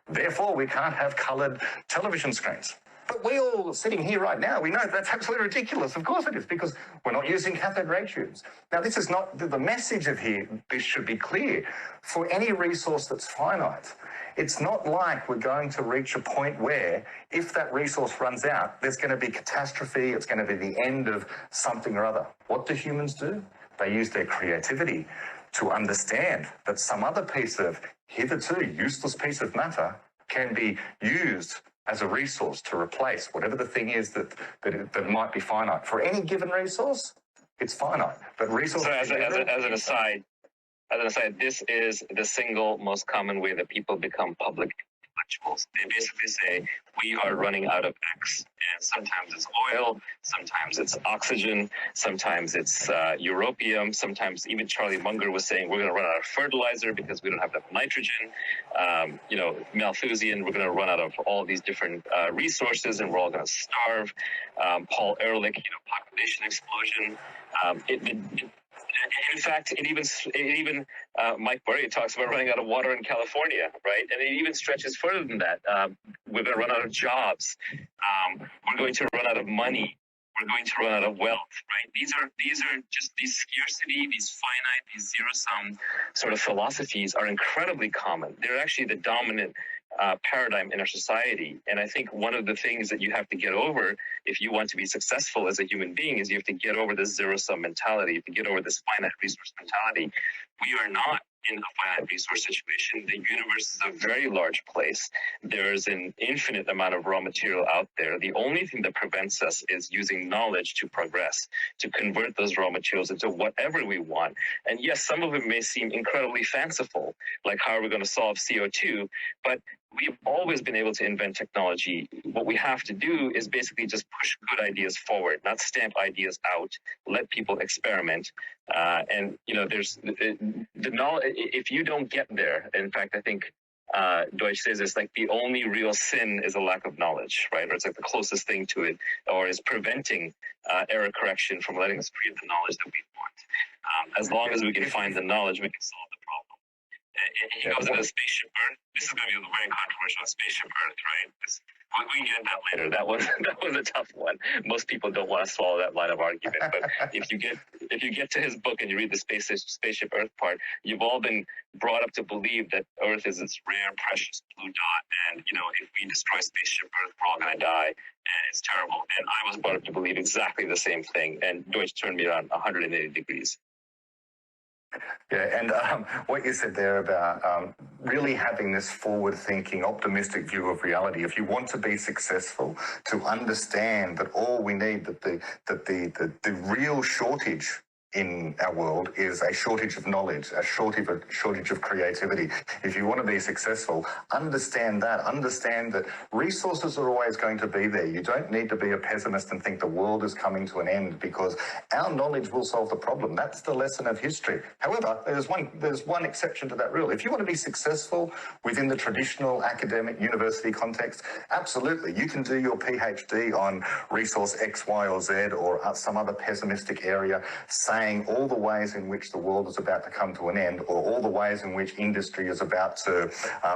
Therefore, we can't have coloured television screens. But we all sitting here right now, we know that's absolutely ridiculous. Of course it is, because we're not using cathode ray tubes. Now, this is not the message of here. This should be clear. For any resource that's finite, it's not like we're going to reach a point where, if that resource runs out, there's going to be catastrophe. It's going to be the end of something or other. What do humans do? They use their creativity to understand that some other piece of hitherto useless piece of matter can be used as a resource to replace whatever the thing is that might be finite. For any given resource, it's finite. But resource. So as an aside, this is the single most common way that people become public intellectuals. They basically say, we are running out of X. And sometimes it's oil, sometimes it's oxygen, sometimes it's europium, sometimes even Charlie Munger was saying we're going to run out of fertilizer because we don't have enough nitrogen. Malthusian, we're going to run out of all these different resources and we're all going to starve. Paul Ehrlich, population explosion. In fact, it even Mike Murray talks about running out of water in California, right? And it even stretches further than that. We're going to run out of jobs. We're going to run out of money. We're going to run out of wealth, right? These are just these scarcity, these finite, these zero-sum sort of philosophies are incredibly common. They're actually the dominant paradigm in our society. And I think one of the things that you have to get over if you want to be successful as a human being is you have to get over this zero-sum mentality, to get over this finite resource mentality. We are not in a finite resource situation. The universe is a very large place. There's an infinite amount of raw material out there. The only thing that prevents us is using knowledge to progress, to convert those raw materials into whatever we want. And yes, some of it may seem incredibly fanciful, like how are we going to solve CO2? But we've always been able to invent technology. What we have to do is basically just push good ideas forward, not stamp ideas out, let people experiment. And, you know, there's the knowledge, if you don't get there, in fact, I think Deutsch says it's like the only real sin is a lack of knowledge, right? Or it's like the closest thing to it, or is preventing error correction from letting us create the knowledge that we want. As long as we can find the knowledge, we can solve the problem. He goes into Spaceship Earth. This is going to be very controversial. Spaceship Earth, right? We can get into that later. That was a tough one. Most people don't want to swallow that line of argument. But if you get to his book and you read the Spaceship Earth part, you've all been brought up to believe that Earth is this rare, precious blue dot, and you know, if we destroy Spaceship Earth, we're all going to die, and it's terrible. And I was brought up to believe exactly the same thing. And Deutsch turned me around 180 degrees. Yeah, and what you said there about really having this forward-thinking, optimistic view of reality. If you want to be successful, to understand that all we need, that the real shortage in our world is a shortage of knowledge, a shortage of creativity. If you want to be successful, understand that resources are always going to be there. You don't need to be a pessimist and think the world is coming to an end, because our knowledge will solve the problem. That's the lesson of history. However, there's one exception to that rule. If you want to be successful within the traditional academic university context, absolutely, you can do your PhD on resource X, Y, or Z, or some other pessimistic area, saying all the ways in which the world is about to come to an end, or all the ways in which industry is about to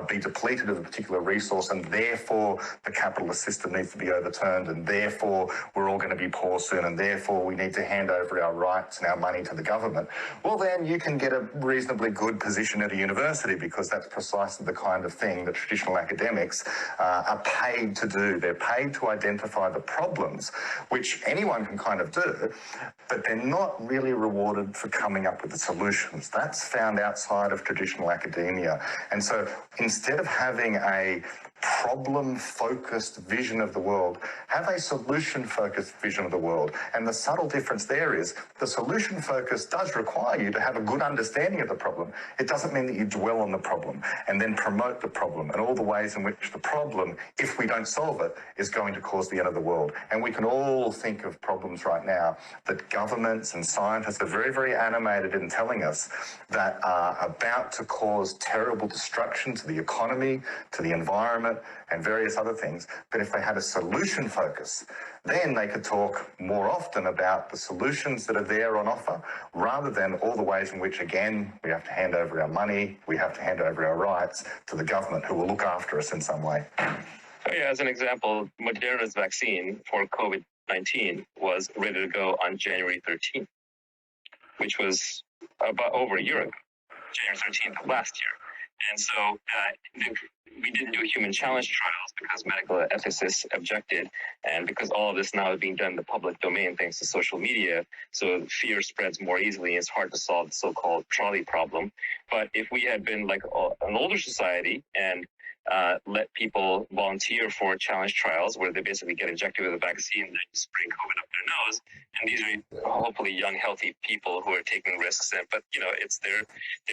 be depleted of a particular resource, and therefore the capitalist system needs to be overturned, and therefore we're all going to be poor soon, and therefore we need to hand over our rights and our money to the government. Well, then you can get a reasonably good position at a university, because that's precisely the kind of thing that traditional academics are paid to do. They're paid to identify the problems, which anyone can kind of do, but they're not really rewarded for coming up with the solutions. That's found outside of traditional academia. And so instead of having a problem-focused vision of the world, have a solution-focused vision of the world. And the subtle difference there is the solution focus does require you to have a good understanding of the problem. It doesn't mean that you dwell on the problem and then promote the problem and all the ways in which the problem, if we don't solve it, is going to cause the end of the world. And we can all think of problems right now that governments and scientists are very, very animated in telling us that are about to cause terrible destruction to the economy, to the environment, and various other things. But if they had a solution focus, then they could talk more often about the solutions that are there on offer, rather than all the ways in which, again, we have to hand over our money, we have to hand over our rights to the government, who will look after us in some way. So yeah, as an example, Moderna's vaccine for COVID-19 was ready to go on January 13th, which was about over a year ago, January 13th of last year. And so we didn't do human challenge trials because medical ethicists objected, and because all of this now is being done in the public domain thanks to social media, so fear spreads more easily and it's hard to solve the so-called trolley problem. But if we had been like an older society and let people volunteer for challenge trials where they basically get injected with a vaccine and then spray COVID up their nose, and these are hopefully young, healthy people who are taking risks, but you know, it's they're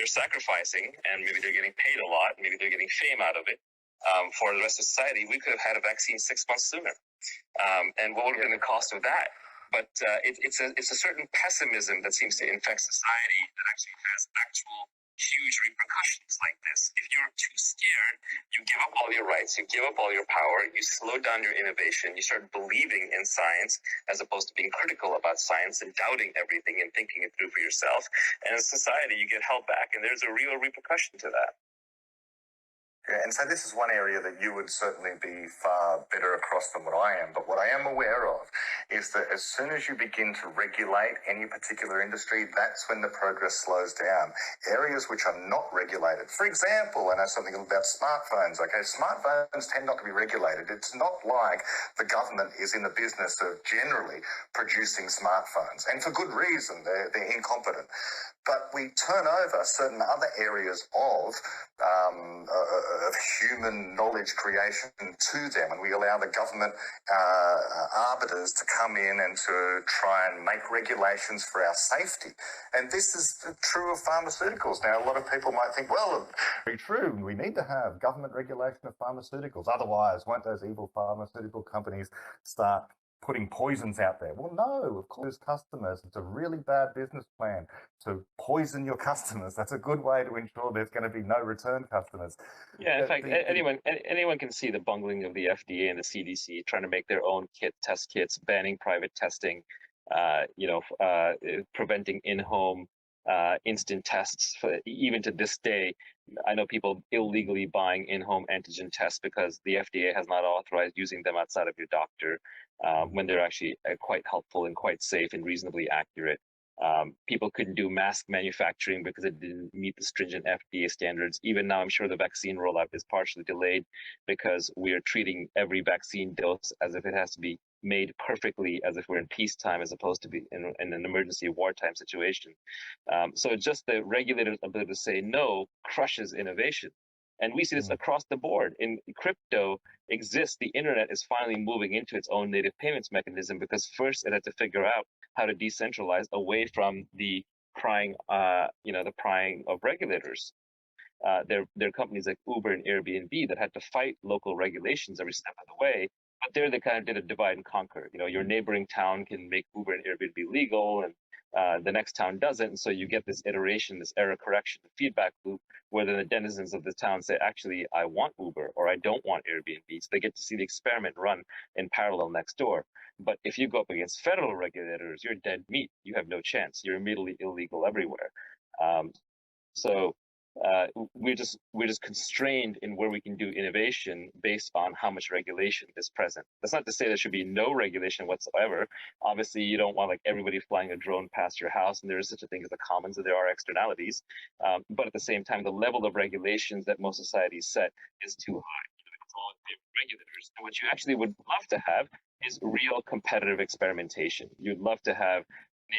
sacrificing, and maybe they're getting paid a lot, maybe they're getting fame out of it. For the rest of society, we could have had a vaccine 6 months sooner. And what would have been the cost of that? But it's a certain pessimism that seems to infect society that actually has actual huge repercussions like this. If you're too scared, you give up all your rights, you give up all your power, you slow down your innovation, you start believing in science as opposed to being critical about science and doubting everything and thinking it through for yourself. And as a society, you get held back, and there's a real repercussion to that. Yeah, and so this is one area that you would certainly be far better across than what I am. But what I am aware of is that as soon as you begin to regulate any particular industry, that's when the progress slows down. Areas which are not regulated, for example, I know something about smartphones. Okay, smartphones tend not to be regulated. It's not like the government is in the business of generally producing smartphones, and for good reason. They're incompetent. But we turn over certain other areas of human knowledge creation to them, and we allow the government arbiters to come in and to try and make regulations for our safety. And this is true of pharmaceuticals. Now, a lot of people might think, well, very true, we need to have government regulation of pharmaceuticals. Otherwise, won't those evil pharmaceutical companies start putting poisons out there? Well, no, of course, customers. It's a really bad business plan to poison your customers. That's a good way to ensure there's going to be no return customers. Yeah, in fact, anyone can see the bungling of the FDA and the CDC trying to make their own test kits, banning private testing, preventing in-home instant tests. Even to this day, I know people illegally buying in-home antigen tests because the FDA has not authorized using them outside of your doctor, when they're actually quite helpful and quite safe and reasonably accurate. People couldn't do mask manufacturing because it didn't meet the stringent FDA standards. Even now, I'm sure the vaccine rollout is partially delayed because we are treating every vaccine dose as if it has to be made perfectly, as if we're in peacetime as opposed to be in an emergency wartime situation. So just the regulators' ability to say no crushes innovation. And we see this across the board. In crypto exists, the internet is finally moving into its own native payments mechanism because first it had to figure out how to decentralize away from the prying of regulators. There are companies like Uber and Airbnb that had to fight local regulations every step of the way. But there they kind of did a divide and conquer. Your neighboring town can make Uber and Airbnb legal, and the next town doesn't. And so you get this iteration, this error correction, feedback loop, where the denizens of the town say, actually, I want Uber or I don't want Airbnb. So they get to see the experiment run in parallel next door. But if you go up against federal regulators, you're dead meat. You have no chance. You're immediately illegal everywhere. We're just constrained in where we can do innovation based on how much regulation is present. That's not to say there should be no regulation whatsoever. Obviously, you don't want like everybody flying a drone past your house, and there is such a thing as the commons, and there are externalities. But at the same time, the level of regulations that most societies set is too high. It's all in favor of regulators. And what you actually would love to have is real competitive experimentation. You'd love to have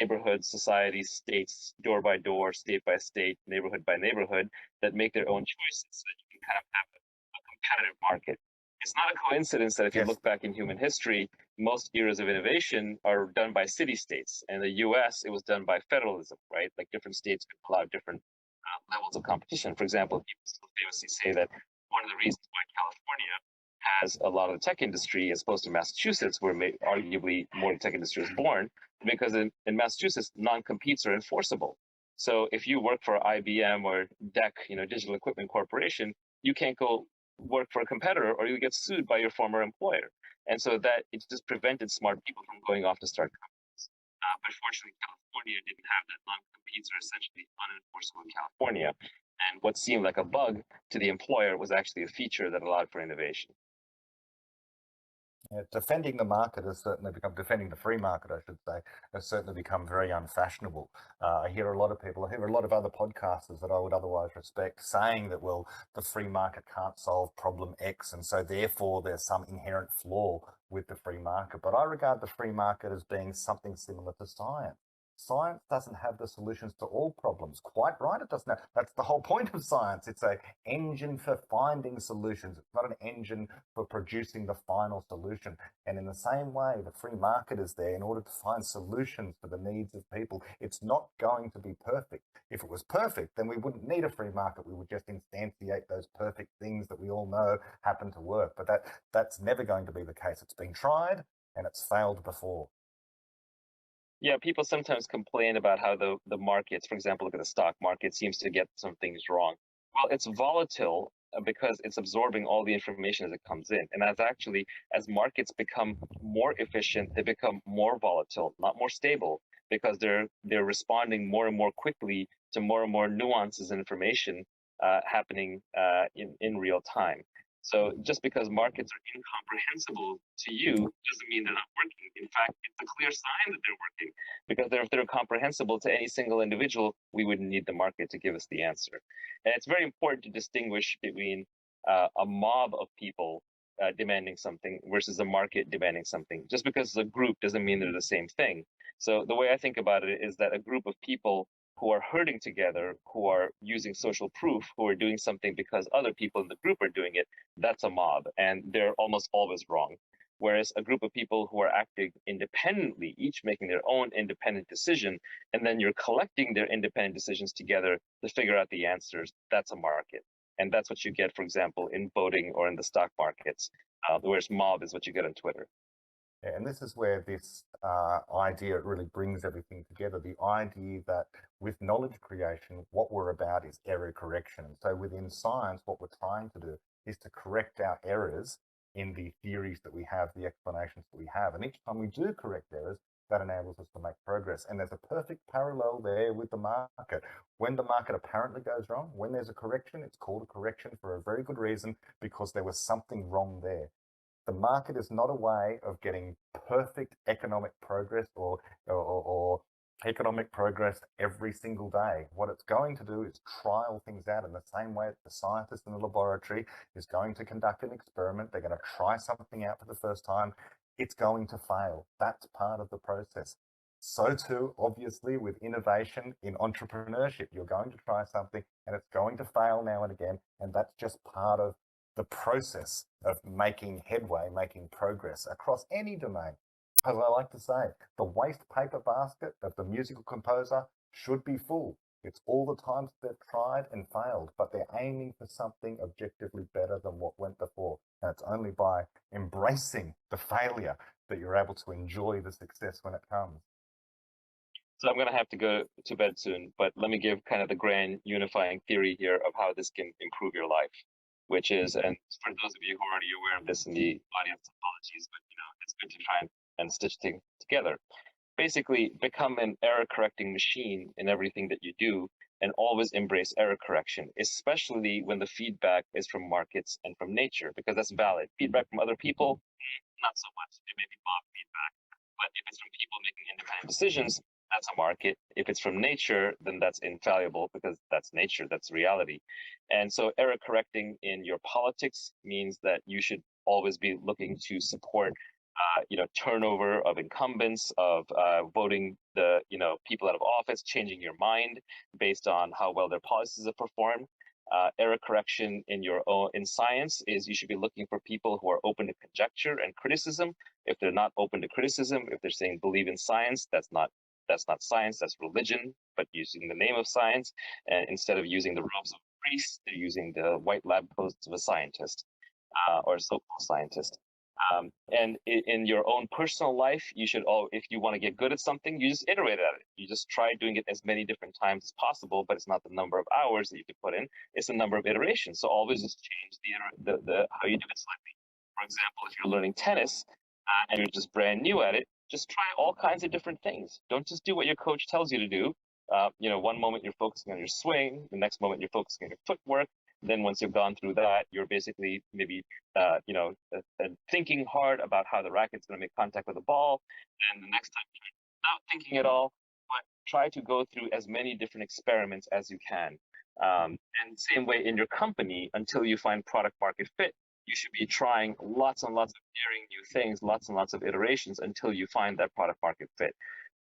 neighborhoods, societies, states, door by door, state by state, neighborhood by neighborhood, that make their own choices so that you can kind of have a competitive market. It's not a coincidence that if you look back in human history, most eras of innovation are done by city-states. In the US, it was done by federalism, right? Like different states could allow different levels of competition. For example, people still famously say that one of the reasons why California has a lot of the tech industry as opposed to Massachusetts, where arguably more tech industry was born, because in Massachusetts, non-competes are enforceable. So if you work for IBM or DEC, Digital Equipment Corporation, you can't go work for a competitor or you get sued by your former employer. And so that it's just prevented smart people from going off to start companies. But fortunately, California didn't have that. Non-competes are essentially unenforceable in California. And what seemed like a bug to the employer was actually a feature that allowed for innovation. Yeah, defending the market has certainly become, defending the free market, I should say, has certainly become very unfashionable. I hear a lot of people, I hear a lot of other podcasters that I would otherwise respect saying that, well, the free market can't solve problem X, and so therefore there's some inherent flaw with the free market. But I regard the free market as being something similar to science. Science doesn't have the solutions to all problems. Quite right, it doesn't have. That's the whole point of science. It's an engine for finding solutions. It's not an engine for producing the final solution. And in the same way, the free market is there in order to find solutions for the needs of people. It's not going to be perfect. If it was perfect, then we wouldn't need a free market. We would just instantiate those perfect things that we all know happen to work. But that's never going to be the case. It's been tried and it's failed before. Yeah, people sometimes complain about how the markets, for example, look at the stock market, seems to get some things wrong. Well, it's volatile because it's absorbing all the information as it comes in. And as markets become more efficient, they become more volatile, not more stable, because they're responding more and more quickly to more and more nuances and information happening in real time. So just because markets are incomprehensible to you doesn't mean they're not working. In fact, it's a clear sign that they're working, because if they're comprehensible to any single individual, we wouldn't need the market to give us the answer. And it's very important to distinguish between a mob of people demanding something versus a market demanding something. Just because it's a group doesn't mean they're the same thing. So the way I think about it is that a group of people who are herding together, who are using social proof, who are doing something because other people in the group are doing it, that's a mob, and they're almost always wrong. Whereas a group of people who are acting independently, each making their own independent decision, and then you're collecting their independent decisions together to figure out the answers, that's a market. And that's what you get, for example, in voting or in the stock markets, whereas mob is what you get on Twitter. Yeah, and this is where this idea really brings everything together. The idea that with knowledge creation, what we're about is error correction. So within science, what we're trying to do is to correct our errors in the theories that we have, the explanations that we have. And each time we do correct errors, that enables us to make progress. And there's a perfect parallel there with the market. When the market apparently goes wrong, when there's a correction, it's called a correction for a very good reason, because there was something wrong there. The market is not a way of getting perfect economic progress or economic progress every single day. What it's going to do is trial things out in the same way that the scientist in the laboratory is going to conduct an experiment. They're going to try something out for the first time. It's going to fail. That's part of the process. So too, obviously, with innovation in entrepreneurship, you're going to try something and it's going to fail now and again. And that's just part of the process of making headway, making progress across any domain. As I like to say, the waste paper basket of the musical composer should be full. It's all the times they've tried and failed, but they're aiming for something objectively better than what went before. And it's only by embracing the failure that you're able to enjoy the success when it comes. So I'm going to have to go to bed soon, but let me give kind of the grand unifying theory here of how this can improve your life, which is, and for those of you who are already aware of this in the audience, apologies, but it's good to try and stitch things together. Basically, become an error correcting machine in everything that you do, and always embrace error correction, especially when the feedback is from markets and from nature, because that's valid. Feedback from other people, not so much. It may be mob feedback, but if it's from people making independent decisions, that's a market. If it's from nature, then that's infallible, because that's nature, that's reality. And so error correcting in your politics means that you should always be looking to support turnover of incumbents, of voting the people out of office, changing your mind based on how well their policies have performed. Error correction in science is you should be looking for people who are open to conjecture and criticism. If they're not open to criticism, if they're saying believe in science, that's not science, that's religion, but using the name of science. And instead of using the robes of a priest, they're using the white lab coats of a scientist or a so-called scientist. And in your own personal life, you should if you want to get good at something, you just iterate at it. You just try doing it as many different times as possible, but it's not the number of hours that you can put in, it's the number of iterations. So always just change the how you do it slightly. For example, if you're learning tennis and you're just brand new at it, just try all kinds of different things. Don't just do what your coach tells you to do. One moment you're focusing on your swing, the next moment you're focusing on your footwork. Then once you've gone through that, you're basically maybe, thinking hard about how the racket's going to make contact with the ball. And the next time you're not thinking at all, but try to go through as many different experiments as you can. And same way in your company, until you find product market fit, you should be trying lots and lots of daring new things, lots and lots of iterations until you find that product market fit.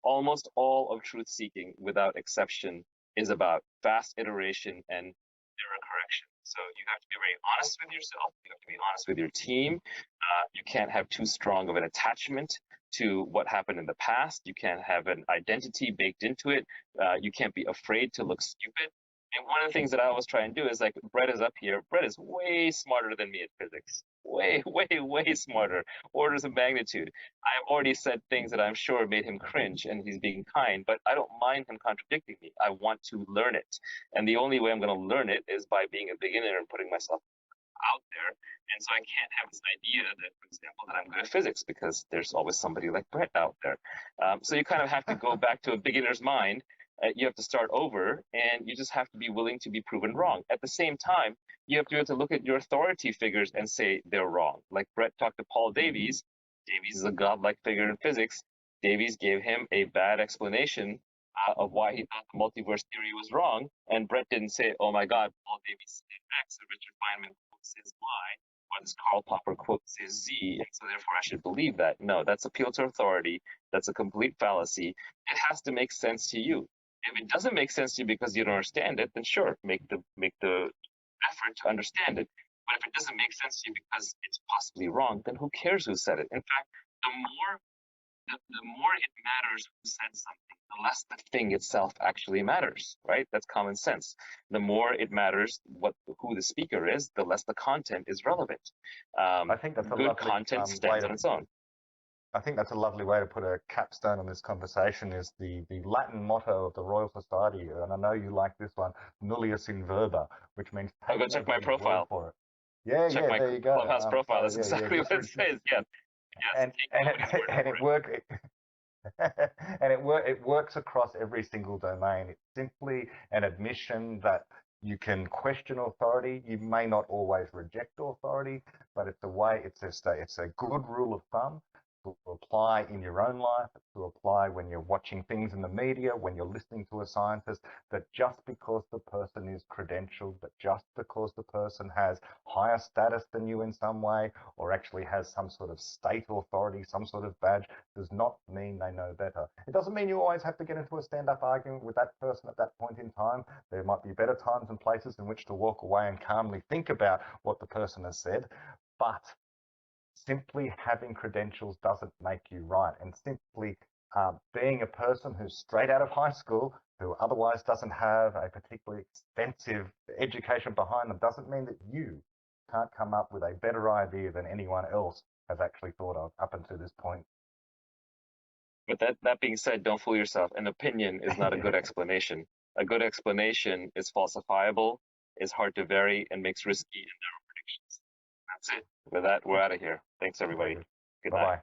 Almost all of truth seeking, without exception, is about fast iteration and error correction. So you have to be very honest with yourself. You have to be honest with your team. You can't have too strong of an attachment to what happened in the past. You can't have an identity baked into it. You can't be afraid to look stupid. And one of the things that I always try and do is, like, Brett is up here. Brett is way smarter than me at physics. Way, way, way smarter. Orders of magnitude. I've already said things that I'm sure made him cringe, and he's being kind, but I don't mind him contradicting me. I want to learn it. And the only way I'm going to learn it is by being a beginner and putting myself out there. And so I can't have this idea that, for example, that I'm good at physics, because there's always somebody like Brett out there. So you kind of have to go back to a beginner's mind. You have to start over, and you just have to be willing to be proven wrong. At the same time, you have to be able to look at your authority figures and say they're wrong. Like Brett talked to Paul Davies. Davies is a godlike figure in physics. Davies gave him a bad explanation of why he thought the multiverse theory was wrong, and Brett didn't say, "Oh my God, Paul Davies said X, and Richard Feynman says Y, or this Karl Popper quote says Z, and so therefore I should believe that." No, that's appeal to authority. That's a complete fallacy. It has to make sense to you. If it doesn't make sense to you because you don't understand it, then sure, make the effort to understand it. But if it doesn't make sense to you because it's possibly wrong, then who cares who said it? In fact, the more it matters who said something, the less the thing itself actually matters, right? That's common sense. The more it matters who the speaker is, the less the content is relevant. I think that's a good lovely content stands on its own. I think that's a lovely way to put a capstone on this conversation, is the Latin motto of the Royal Society, and I know you like this one, nullius in verba, which means I'll go check my profile. For it. Yeah, check my there you go. Clubhouse profile. That's exactly what it says. Yeah. Yes, and it works across every single domain. It's simply an admission that you can question authority. You may not always reject authority, but it's a good rule of thumb to apply in your own life, to apply when you're watching things in the media, when you're listening to a scientist, that just because the person is credentialed, that just because the person has higher status than you in some way, or actually has some sort of state authority, some sort of badge, does not mean they know better. It doesn't mean you always have to get into a stand-up argument with that person at that point in time. There might be better times and places in which to walk away and calmly think about what the person has said, but simply having credentials doesn't make you right, and simply being a person who's straight out of high school, who otherwise doesn't have a particularly expensive education behind them, doesn't mean that you can't come up with a better idea than anyone else has actually thought of up until this point. But that being said, don't fool yourself. An opinion is not a good explanation. A good explanation is falsifiable, is hard to vary, and makes risky and narrow predictions. That's it. With that, we're out of here. Thanks, everybody. Good night. Bye-bye.